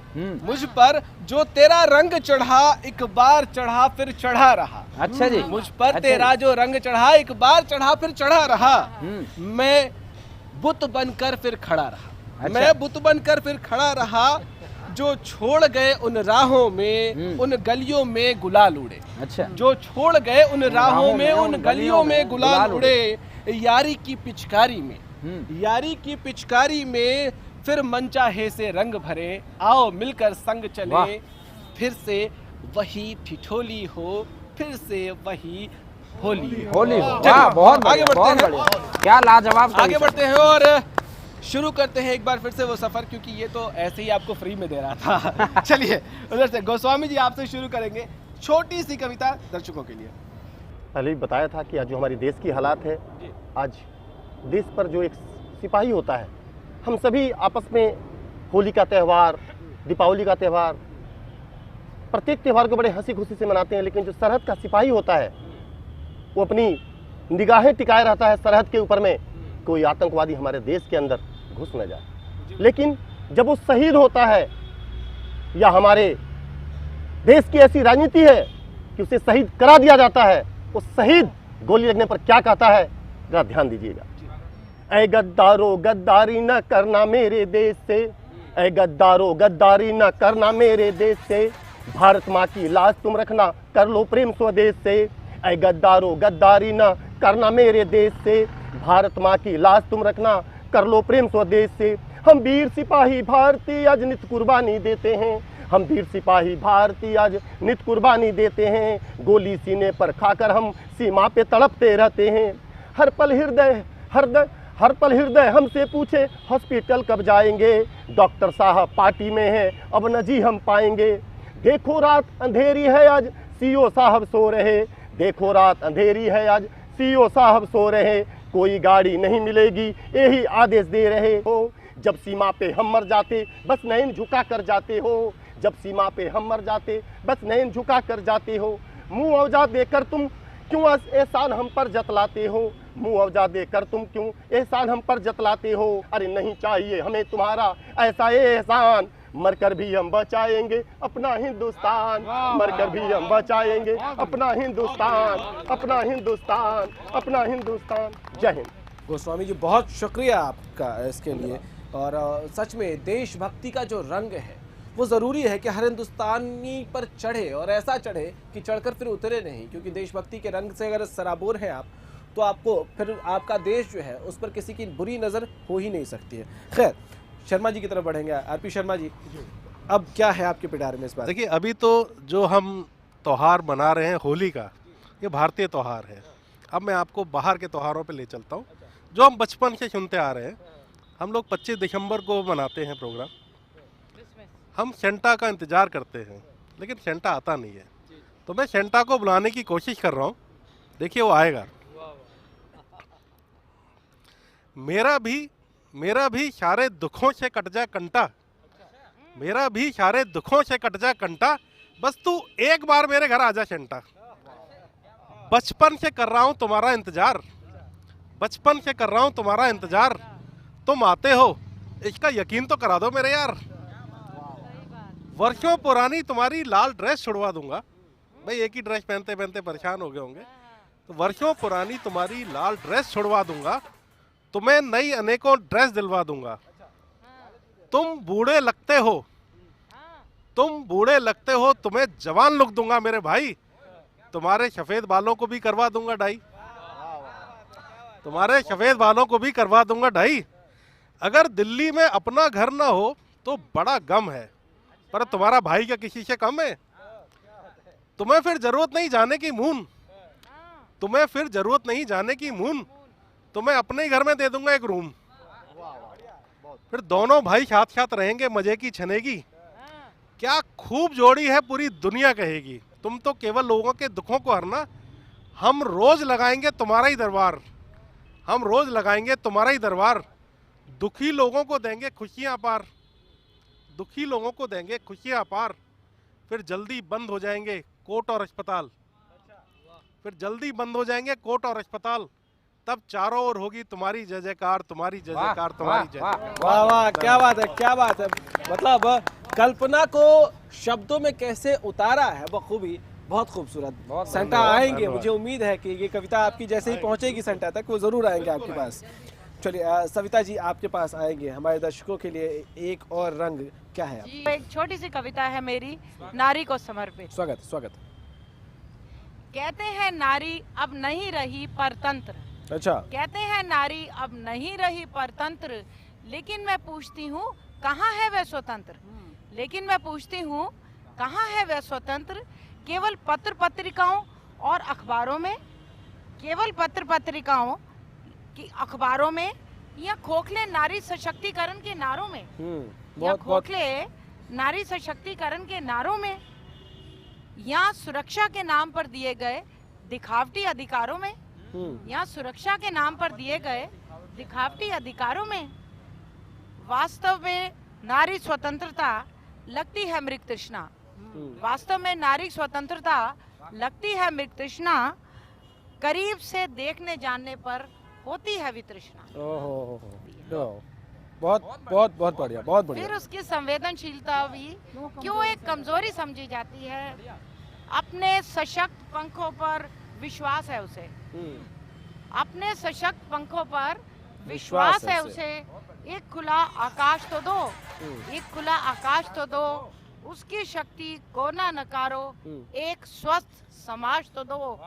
Speaker 1: मुझ पर जो तेरा रंग चढ़ा, एक बार चढ़ा फिर चढ़ा रहा।
Speaker 2: अच्छा जी।
Speaker 1: मुझ पर
Speaker 2: अच्छा
Speaker 1: तेरा जो रंग चढ़ा, एक बार चढ़ा फिर चढ़ा रहा। मैं बुत बनकर फिर खड़ा रहा।
Speaker 2: अच्छा।
Speaker 1: मैं बुत बनकर फिर खड़ा रहा, जो छोड़ गए उन राहों में, उन गलियों में गुलाल उड़े।
Speaker 2: अच्छा।
Speaker 1: जो छोड़ गए उन राहों में, उन गलियों में गुलाल उड़े, यारी की पिचकारी में, यारी की पिचकारी में, फिर मनचाहे से रंग भरे, आओ मिलकर संग
Speaker 2: वाह।
Speaker 1: चले, फिर से वही ठिठोली हो, फिर से वही होली हो।
Speaker 2: होली हो।
Speaker 1: चलिए,
Speaker 2: वाह, बहुत
Speaker 1: आगे
Speaker 2: बढ़िया,
Speaker 1: बढ़ते
Speaker 2: बहुत
Speaker 1: हैं।
Speaker 2: बढ़िया, क्या लाजवाब
Speaker 1: आगे
Speaker 2: कविता।
Speaker 1: बढ़ते हैं और शुरू करते हैं एक बार फिर से वो सफर, क्योंकि ये तो ऐसे ही आपको फ्री में दे रहा था। चलिए उधर से गोस्वामी जी आपसे शुरू करेंगे, छोटी सी कविता दर्शकों के लिए।
Speaker 8: पहले भी बताया था कि आज जो हमारी देश की हालात है, आज देश पर जो एक सिपाही होता है, हम सभी आपस में होली का त्यौहार, दीपावली का त्यौहार, प्रत्येक त्यौहार को बड़े हंसी खुशी से मनाते हैं, लेकिन जो सरहद का सिपाही होता है वो अपनी निगाहें टिकाए रहता है सरहद के ऊपर में, कोई आतंकवादी हमारे देश के अंदर घुस न जाए। लेकिन जब वो शहीद होता है, या हमारे देश की ऐसी राजनीति है कि उसे शहीद करा दिया जाता है, वो शहीद गोली लगने पर क्या कहता है, जरा ध्यान दीजिएगा। ऐ गद्दारो गद्दारी न करना मेरे देश से, ऐ गद्दारो गद्दारी न करना मेरे देश से, भारत माँ की लाज तुम रखना, कर लो प्रेम स्वदेश से। ऐ गद्दारो गद्दारी न करना मेरे देश से, भारत माँ की लाज तुम रखना, कर लो प्रेम स्वदेश से। हम वीर सिपाही भारतीय आज नित कुर्बानी देते हैं, हम वीर सिपाही भारतीय आज नित कुर्बानी देते हैं, गोली सीने पर खाकर हम सीमा पे तड़पते रहते हैं। हर पल हृदय हमसे पूछे हॉस्पिटल कब जाएंगे, डॉक्टर साहब पार्टी में हैं अब न जी हम पाएंगे। देखो रात अंधेरी है आज सीओ साहब सो रहे, देखो रात अंधेरी है आज सीओ साहब सो रहे, कोई गाड़ी नहीं मिलेगी यही आदेश दे रहे हो। जब सीमा पे हम मर जाते बस नैन झुका कर जाते हो, जब सीमा पे हम मर जाते बस नैन झुका कर जाते हो। मुंह औजा देकर तुम क्यों एहसान हम पर जतलाते हो, मुंह औजा देकर तुम क्यों एहसान हम पर जतलाते हो। अरे नहीं चाहिए हमें तुम्हारा ऐसा एहसान, मरकर भी हम बचाएंगे अपना हिंदुस्तान, मरकर भी हम बचाएंगे अपना हिंदुस्तान, अपना हिंदुस्तान, अपना हिंदुस्तान। जय हिंद।
Speaker 1: गोस्वामी जी बहुत शुक्रिया आपका इसके लिए। और सच में देशभक्ति का जो रंग है वो ज़रूरी है कि हर हिंदुस्तानी पर चढ़े, और ऐसा चढ़े कि चढ़कर फिर उतरे नहीं, क्योंकि देशभक्ति के रंग से अगर सराबोर हैं आप, तो आपको फिर आपका देश जो है उस पर किसी की बुरी नज़र हो ही नहीं सकती है। खैर शर्मा जी की तरफ बढ़ेंगे। आरपी शर्मा जी, अब क्या है आपके पिटारे में इस बार?
Speaker 7: देखिए, अभी तो जो हम त्यौहार मना रहे हैं होली का, ये भारतीय त्यौहार है। अब मैं आपको बाहर के त्योहारों पे ले चलता हूँ जो हम बचपन से सुनते आ रहे हैं। हम लोग 25 दिसंबर को मनाते हैं प्रोग्राम, हम सेंटा का इंतज़ार करते हैं, लेकिन सेंटा आता नहीं है। तो मैं सेंटा को बुलाने की कोशिश कर रहा हूँ, देखिए वो आएगा। मेरा भी सारे दुखों से कट जा कंटा, मेरा भी सारे दुखों से कट जा कंटा, बस तू एक बार मेरे घर आ जा सेंटा। बचपन से कर रहा हूँ तुम्हारा इंतजार, बचपन से कर रहा हूँ तुम्हारा इंतजार, तुम आते हो इसका यकीन तो करा दो मेरे यार। वर्षों पुरानी तुम्हारी लाल ड्रेस छुड़वा दूंगा, भाई एक ही ड्रेस पहनते पहनते परेशान हो गए होंगे, तो वर्षों पुरानी तुम्हारी लाल ड्रेस छुड़वा दूंगा, तुम्हें नई अनेकों ड्रेस दिलवा दूंगा। तुम बूढ़े लगते हो, तुम बूढ़े लगते हो, तुम्हें जवान लुक दूंगा मेरे भाई, तुम्हारे सफेद बालों को भी करवा दूंगा डाई, तुम्हारे सफेद बालों को भी करवा दूंगा डाई। अगर दिल्ली में अपना घर ना हो तो बड़ा गम है, पर तुम्हारा भाई क्या किसी से कम है? तुम्हें फिर जरूरत नहीं जाने की मून, तुम्हें फिर जरूरत नहीं जाने की मून, तुम्हें अपने ही घर में दे दूंगा एक रूम। फिर दोनों भाई साथ साथ रहेंगे, मजे की छनेगी। क्या खूब जोड़ी है पूरी दुनिया कहेगी। तुम तो केवल लोगों के दुखों को हरना, हम रोज लगाएंगे तुम्हारा ही दरबार, हम रोज लगाएंगे तुम्हारा ही दरबार। दुखी लोगों को देंगे खुशियां पार, दुखी लोगों को देंगे खुशियां पार। फिर जल्दी बंद हो जाएंगे कोर्ट और अस्पताल, फिर जल्दी बंद हो जाएंगे कोर्ट और अस्पताल। तब चारों ओर होगी तुम्हारी जय जयकार, तुम्हारी जय जयकार, तुम्हारी जय जयकार।
Speaker 1: वाह वाह, क्या बात है, क्या बात है। मतलब कल्पना को शब्दों में कैसे उतारा है बखूबी, बहुत खूबसूरत। सेंटा आएंगे, मुझे उम्मीद है कि ये कविता आपकी जैसे ही पहुंचेगी सेंटा तक वो जरूर आएंगे आपके पास। चलिए सविता जी आपके पास आएंगे, हमारे दर्शकों के लिए एक और रंग क्या है?
Speaker 6: जी, एक छोटी सी कविता है मेरी, नारी को समर्पित।
Speaker 1: स्वागत स्वागत।
Speaker 6: कहते हैं नारी अब नहीं रही परतंत्र,
Speaker 1: अच्छा,
Speaker 6: कहते हैं नारी अब नहीं रही परतंत्र, लेकिन मैं पूछती हूँ कहाँ है वह स्वतंत्र, लेकिन मैं पूछती हूँ कहाँ है वह स्वतंत्र। केवल पत्र पत्रिकाओं और अखबारों में, केवल पत्र पत्रिकाओं की अखबारों में, या खोखले नारी सशक्तिकरण के नारों में, या खोखले नारी सशक्तिकरण के नारों में, या सुरक्षा के नाम पर दिए गए दिखावटी अधिकारों में, या सुरक्षा के नाम पर दिए गए दिखावटी अधिकारों में। वास्तव में नारी स्वतंत्रता लगती है मृग तृष्णा, वास्तव में नारी स्वतंत्रता लगती है मृग तृष्णा, करीब से देखने जानने पर होती है वितृष्णा।
Speaker 1: बहुत बहुत बहुत बढ़िया, बहुत बढ़िया।
Speaker 6: फिर उसकी संवेदनशीलता भी क्यों एक कमजोरी समझी जाती है। अपने सशक्त पंखों पर विश्वास है उसे, अपने सशक्त पंखों पर विश्वास है उसे। एक खुला आकाश तो दो, एक खुला आकाश तो दो, उसकी शक्ति को ना नकारो। एक स्वस्थ समाज तो दो,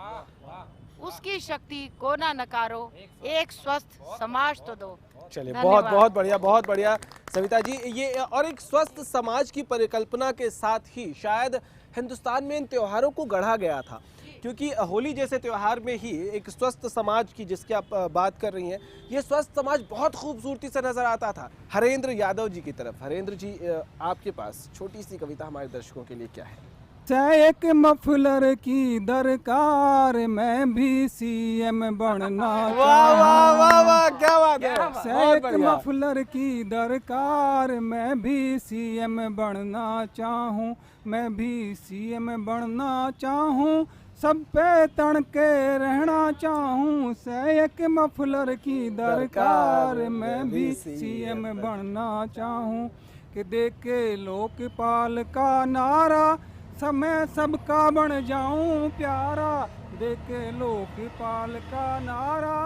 Speaker 6: उसकी शक्ति को ना नकारो। एक स्वस्थ समाज तो दो।
Speaker 1: चलिए, बहुत बहुत बढ़िया, बहुत बढ़िया सविता जी। ये और एक स्वस्थ समाज की परिकल्पना के साथ ही शायद हिंदुस्तान में इन त्योहारों को गढ़ा गया था, क्योंकि होली जैसे त्योहार में ही एक स्वस्थ समाज की जिसकी आप बात कर रही हैं, ये स्वस्थ समाज बहुत खूबसूरती से नजर आता था। हरेंद्र यादव जी की तरफ, हरेंद्र जी आपके पास छोटी सी कविता हमारे दर्शकों के लिए क्या है?
Speaker 4: एक मफलर की दरकार, मैं भी सीएम बनना।
Speaker 1: वाह वाह वाह वाह, क्या बात है।
Speaker 4: एक मफलर की दरकार, मैं भी सीएम बनना चाहूँ, मैं भी सीएम बनना चाहूँ, सब पे तन के रहना चाहूँ। एक मफलर की दरकार, मैं भी सीएम बनना चाहूँ। कि देखे लोकपाल का नारा, समय सबका बन जाऊं प्यारा। देखे लोकपाल का नारा,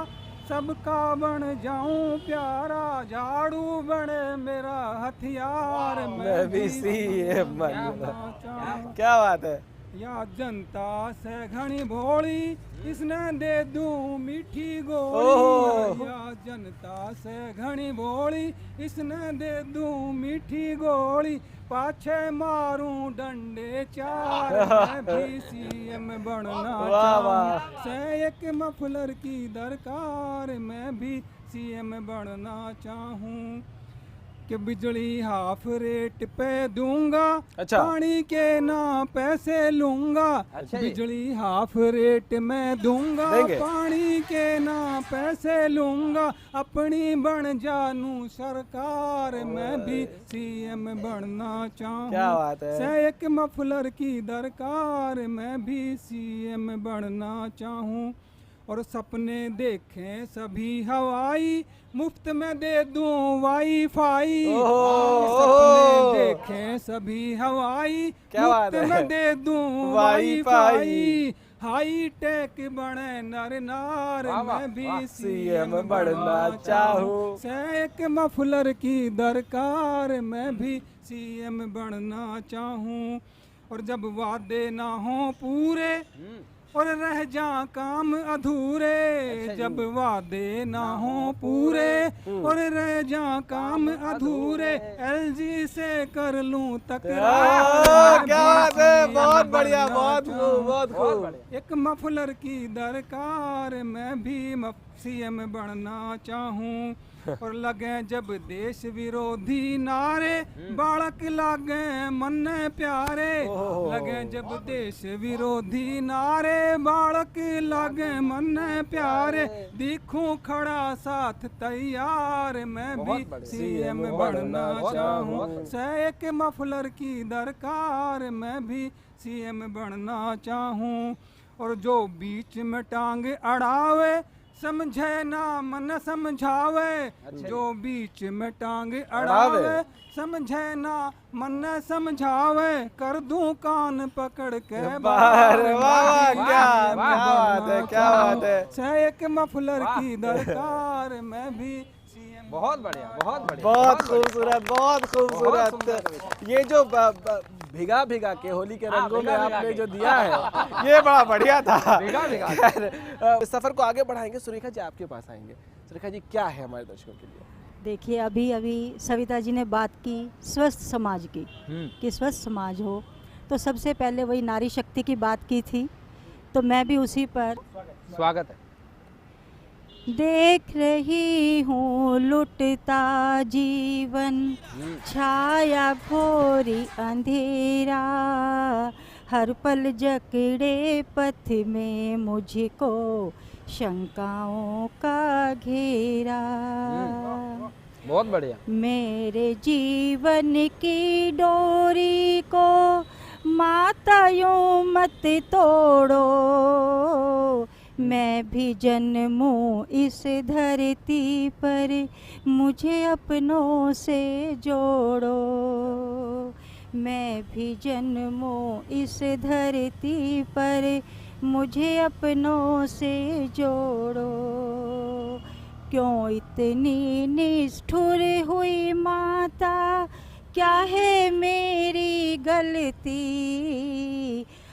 Speaker 4: सबका बन जाऊं प्यारा। झाड़ू बने मेरा हथियार, मैं भी सीएम बनना चाहूं।
Speaker 1: क्या बात है।
Speaker 4: या जनता से घनी भोली, इसने दे दूं मीठी गोली। या जनता से घनी भोली, इसने दे दूं मीठी गोली। पाछे मारूं डंडे चार, मैं भी सीएम बनना चाहूं। से एक मफलर की दरकार, मैं भी सीएम बनना चाहूं। कि बिजली हाफ रेट पे दूंगा,
Speaker 1: अच्छा।
Speaker 4: पानी के ना पैसे लूंगा।
Speaker 1: अच्छा,
Speaker 4: बिजली हाफ रेट में दूंगा, पानी के ना पैसे लूंगा। अपनी बन जानू सरकार, मैं भी सीएम बनना चाहूँ।
Speaker 1: क्या बात है।
Speaker 4: से एक मफलर की दरकार, मैं भी सीएम बनना चाहूँ। और सपने देखें सभी हवाई, मुफ्त में दे दूं वाईफाई। सपने देखें सभी हवाई, मुफ्त में दे दूं वाईफाई। हाई टेक बने नर नार, मैं भी सीएम बनना चाहूँ। से एक मफलर की दरकार, मैं भी सीएम बनना चाहूँ। और जब वादे ना हो पूरे, और रह जा काम अधूरे जब वादे ना हो पूरे, और रह जा काम अधूरे एलजी से कर लूं तकरार।
Speaker 1: क्या बात है, बहुत बढ़िया, बहुत खूब, बहुत खूब।
Speaker 4: एक मफलर की दरकार, मैं भी सीएम बनना चाहूं, और लगे जब देश विरोधी नारे, बालक लागे मन प्यारे। लगे जब देश विरोधी नारे, बालक लागे मन प्यारे। दिखूं खड़ा साथ तैयार, मैं भी सीएम बनना चाहूं। एक मफलर की दरकार, मैं भी सीएम बनना चाहूं। और जो बीच में टांग अड़ावे, समझे ना मन समझावे। जो बीच में टांग अड़ावे, समझे ना मन समझावे। कर दूं कान पकड़ के
Speaker 1: बाहर। वाह, क्या बात है, क्या बात है।
Speaker 4: से एक मफलर की दरकार, मैं भी सीएम।
Speaker 2: बहुत बढ़िया, बहुत बढ़िया,
Speaker 1: बहुत खूबसूरत, बहुत खूबसूरत। ये जो भिगा भिगा के होली के रंगों में आपने जो दिया है, ये बड़ा बढ़िया था। इस सफर को आगे बढ़ाएंगे। सुरेखा जी आपके पास आएंगे। सुरेखा जी, क्या है हमारे दर्शकों के लिए?
Speaker 3: देखिए, अभी अभी सविता जी ने बात की स्वस्थ समाज की, कि स्वस्थ समाज हो, तो सबसे पहले वही नारी शक्ति की बात की थी, तो मैं भी उसी पर
Speaker 2: स्वागत है।
Speaker 3: देख रही हूँ लुटता जीवन, छाया भोरी अंधेरा, हर पल जकड़े पथ में मुझको शंकाओं का घेरा।
Speaker 2: बहुत बढ़िया।
Speaker 3: मेरे जीवन की डोरी को माता यूं मत तोड़ो, मैं भी जन्मूं इस धरती पर, मुझे अपनों से जोड़ो। मैं भी जन्मूं इस धरती पर, मुझे अपनों से जोड़ो। क्यों इतनी निष्ठुर हुई माता, क्या है मेरी गलती।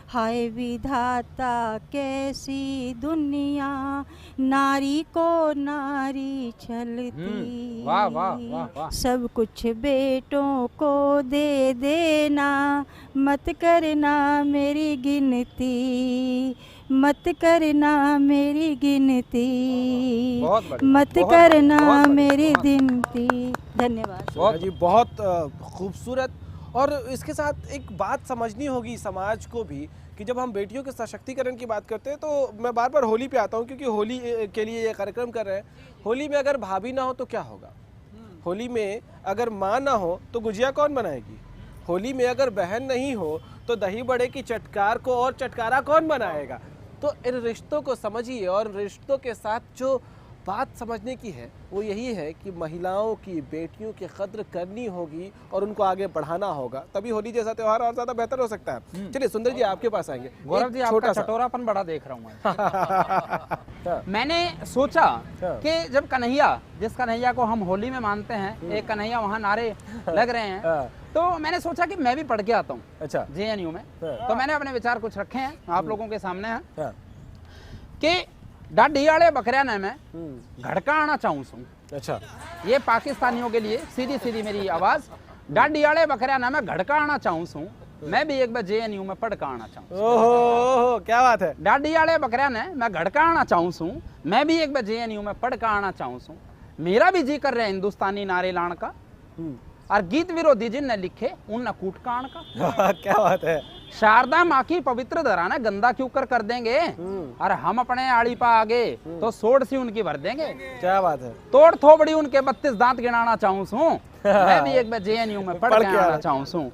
Speaker 3: हाय विधाता कैसी दुनिया, नारी को नारी छलती।
Speaker 2: वाह वाह वाह वाह।
Speaker 3: सब कुछ बेटों को दे देना, मत करना मेरी गिनती, मत करना मेरी गिनती, मत करना मेरी गिनती। धन्यवाद।
Speaker 1: सुरेखा जी, बहुत खूबसूरत। और इसके साथ एक बात समझनी होगी समाज को भी, कि जब हम बेटियों के सशक्तिकरण की बात करते हैं, तो मैं बार बार होली पे आता हूँ, क्योंकि होली के लिए ये कार्यक्रम कर रहे हैं। होली में अगर भाभी ना हो तो क्या होगा? होली में अगर माँ ना हो तो गुजिया कौन बनाएगी? होली में अगर बहन नहीं हो तो दही बड़े की चटकार को और चटकारा कौन बनाएगा? तो इन रिश्तों को समझिए, और रिश्तों के साथ जो बात समझने की है वो यही है कि महिलाओं की, बेटियों की कद्र करनी होगी और उनको आगे बढ़ाना होगा, तभी होली जैसा त्योहार और ज्यादा बेहतर हो सकता है। चलिए सुंदर जी, आपके पास आएंगे।
Speaker 2: गौरव जी, आपका चटोरापन बड़ा देख रहा हूँ। मैंने सोचा कि जब कन्हैया, जिस कन्हैया को हम होली में मानते हैं, एक कन्हैया वहाँ नारे लग रहे हैं, तो मैंने सोचा कि मैं भी पढ़ के आता हूँ। अच्छा। JNU में। तो मैंने अपने विचार कुछ रखे हैं, आप लोगों के सामने हैं कि डाडी आड़े बकरिया ने मैं घड़का आना चाहूँ।
Speaker 1: अच्छा, ये
Speaker 2: पाकिस्तानियों के लिए सीधी सीधी मेरी आवाज, डाडी आड़े बकरिया ने मैं घड़का आना चाहूँ, मैं भी एक बार JNU में पढ़ के आना चाहूँ।
Speaker 1: ओहो, क्या बात है।
Speaker 2: डाडी आड़े बकरिया ने मैं घड़का आना चाहूँ, मैं भी एक बार JNU में पढ़ के आना चाहूँ। मेरा भी जी कर रहा है हिंदुस्तानी नारे लाण का, और गीत विरोधी जिनने लिखे उन कूट कान का।
Speaker 1: क्या बात है।
Speaker 2: शारदा माँ की पवित्र धरा ने गंदा क्यों कर देंगे, और हम अपने आड़ी पा आगे तो सोड़ सी उनकी भर देंगे।
Speaker 1: क्या बात है।
Speaker 2: तोड़ थोबड़ी उनके 32 दांत गिनाना चाहूँ सू, मैं भी एक बार JNU में पढ़ के आना चाहूँ सू।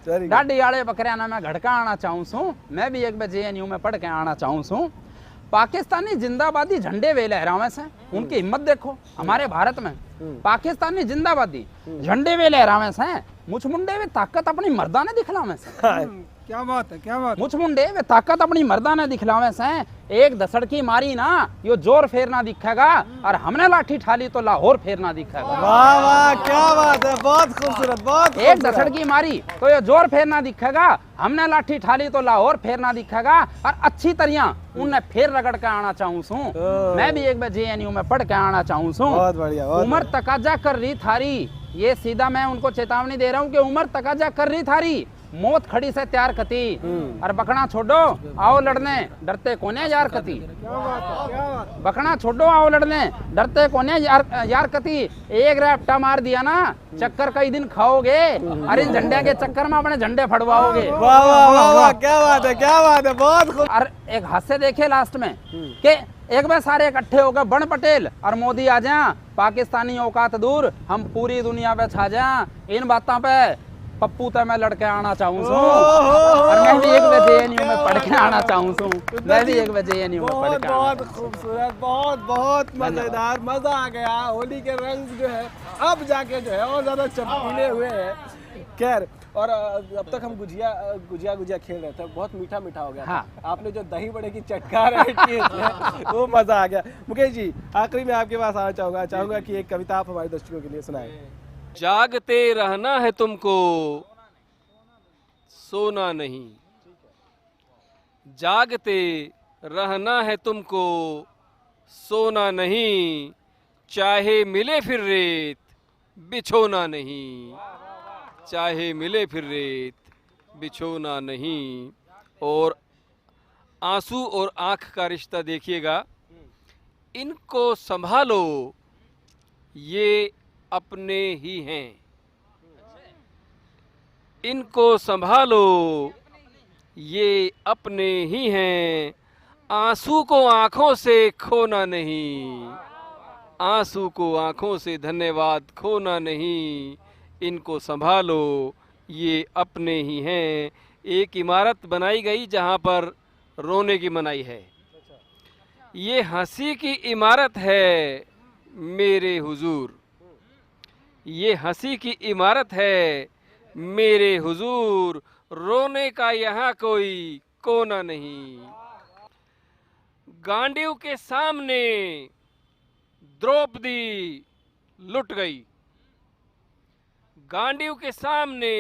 Speaker 2: डाडी आड़े बकरिया ना मैं घड़का आना चाहूँ सू, मैं भी एक बार JNU में पढ़ के आना चाहूँ सू। पाकिस्तानी जिंदाबादी झंडे वे लहरावे से, उनकी हिम्मत देखो। हमारे भारत में पाकिस्तानी जिंदाबादी झंडे वे लहरावे से, मुछ मुंडे में ताकत अपनी मर्दाने दिखलावे से।
Speaker 4: क्या बात है, क्या बात है।
Speaker 2: मुछ मुंडे वे ताकत अपनी मर्दा ने दिखलावे से एक दसड़की मारी ना यो जोर फेरना दिखेगा और हमने लाठी ठाली तो लाहौर फेरना दिखेगा।
Speaker 1: वाह वाह क्या बात है, बहुत खूबसूरत, बहुत
Speaker 2: एक दसड़की मारी तो ये जोर फेरना दिखेगा, हमने लाठी ठाली तो लाहौर फेरना दिखेगा और अच्छी तरह उन्हें फेर रगड़ के आना चाहूँ सू। मैं भी एक बार JNU में पढ़ के आना चाहूँ सू।
Speaker 1: बहुत बढ़िया, बहुत
Speaker 2: उम्र तकाजा कर रही थारी, ये सीधा मैं उनको चेतावनी दे रहा हूँ कि उम्र तकाजा कर रही थारी, मौत खड़ी से तैयार कती और बकना छोड़ो आओ लड़ने, डरते कोने यार कती। बकना छोड़ो आओ लड़ने, डरते कोने यार कती। एक रैप्टा मार दिया ना चक्कर कई दिन खाओगे, अरे झंडे के चक्कर में अपने झंडे फड़वाओगे।
Speaker 1: वाह वाह वाह वाह क्या बात है, क्या बात है, बहुत खूब।
Speaker 2: और एक हास्य देखे लास्ट में कि एक बार सारे इकट्ठे हो गए बन पटेल और मोदी आ जाए, पाकिस्तानी औकात दूर हम पूरी दुनिया पे छा जाए। इन बातों पे पप्पू तो मैं लड़के आना चाहूँ सू और मैं भी एक बार JNU में पढ़ के आना चाहूँ सू। मैं भी एक बार JNU में पढ़ के
Speaker 1: बहुत खूबसूरत, बहुत बहुत मजेदार, मजा आ गया। होली के रंग जो है अब जाके जो है और ज्यादा चमकीले हुए हैं। खैर, और अब तक हम गुजिया खेल रहे थे, बहुत मीठा मीठा हो गया।
Speaker 2: हाँ। आपने
Speaker 1: जो दही बड़े की चटकार ऐड की है वो मजा आ गया। मुकेश जी, आखिरी में आपके पास आना चाहूंगा कि एक कविता आप हमारे दर्शकों के लिए सुनाएं।
Speaker 5: जागते रहना है तुमको, सोना नहीं। जागते रहना है तुमको, सोना नहीं। चाहे मिले फिर रेत, बिछोना नहीं। चाहे मिले फिर रेत, बिछोना नहीं। और आंसू और आंख का रिश्ता देखिएगा, इनको संभालो, ये अपने ही हैं। इनको संभालो, ये अपने ही हैं। आंसू को आंखों से खोना नहीं। आंसू को आंखों से धन्यवाद खोना नहीं। इनको संभालो, ये अपने ही हैं। एक इमारत बनाई गई जहां पर रोने की मनाही है। ये हंसी की इमारत है मेरे हुजूर। ये हंसी की इमारत है मेरे हुजूर। रोने का यहाँ कोई कोना नहीं। गांडीव के सामने द्रौपदी लुट गई। गांडीव के सामने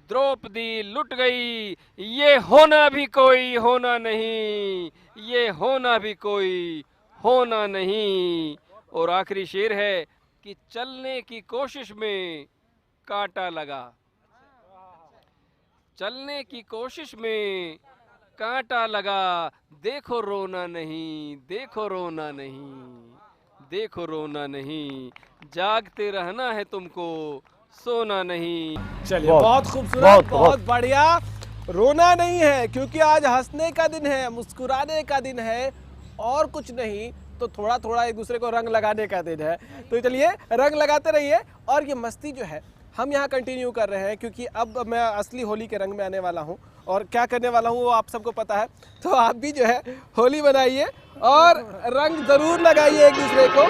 Speaker 5: द्रौपदी लुट गई। ये होना भी कोई होना नहीं। ये होना भी कोई होना नहीं। और आखिरी शेर है कि चलने की कोशिश में कांटा लगा। चलने की कोशिश में कांटा लगा। देखो रोना नहीं, देखो रोना नहीं, देखो रोना नहीं। जागते रहना है तुमको, सोना नहीं।
Speaker 1: चलिए, बहुत खूबसूरत, बहुत बढ़िया। रोना नहीं है क्योंकि आज हंसने का दिन है, मुस्कुराने का दिन है और कुछ नहीं तो थोड़ा थोड़ा एक दूसरे को रंग लगाने का दिन है। तो चलिए रंग लगाते रहिए और ये मस्ती जो है हम यहाँ कंटिन्यू कर रहे हैं क्योंकि अब मैं असली होली के रंग में आने वाला हूँ और क्या करने वाला हूँ वो आप सबको पता है। तो आप भी जो है होली बनाइए और रंग जरूर लगाइए एक दूसरे को।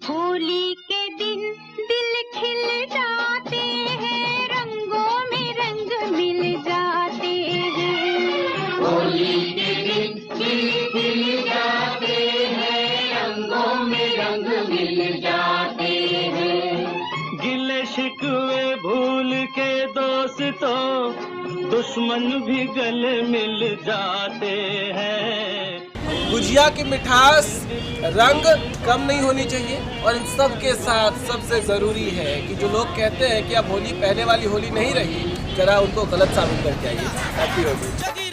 Speaker 9: होली के दिन दिल खिल जाते हैं, रंगों में रंग मिल जाते हैं। होली के दिन दिल खिल जाते हैं, रंगों में रंग मिल जाते हैं।
Speaker 10: गिले शिकवे भूल के दोस्तों, दुश्मन भी गले मिल जाते हैं।
Speaker 1: गुजिया की मिठास, रंग कम नहीं होनी चाहिए और इन सब के साथ सबसे ज़रूरी है कि जो लोग कहते हैं कि अब होली पहले वाली होली नहीं रही, जरा उनको गलत साबित करके आइए। हैप्पी होली।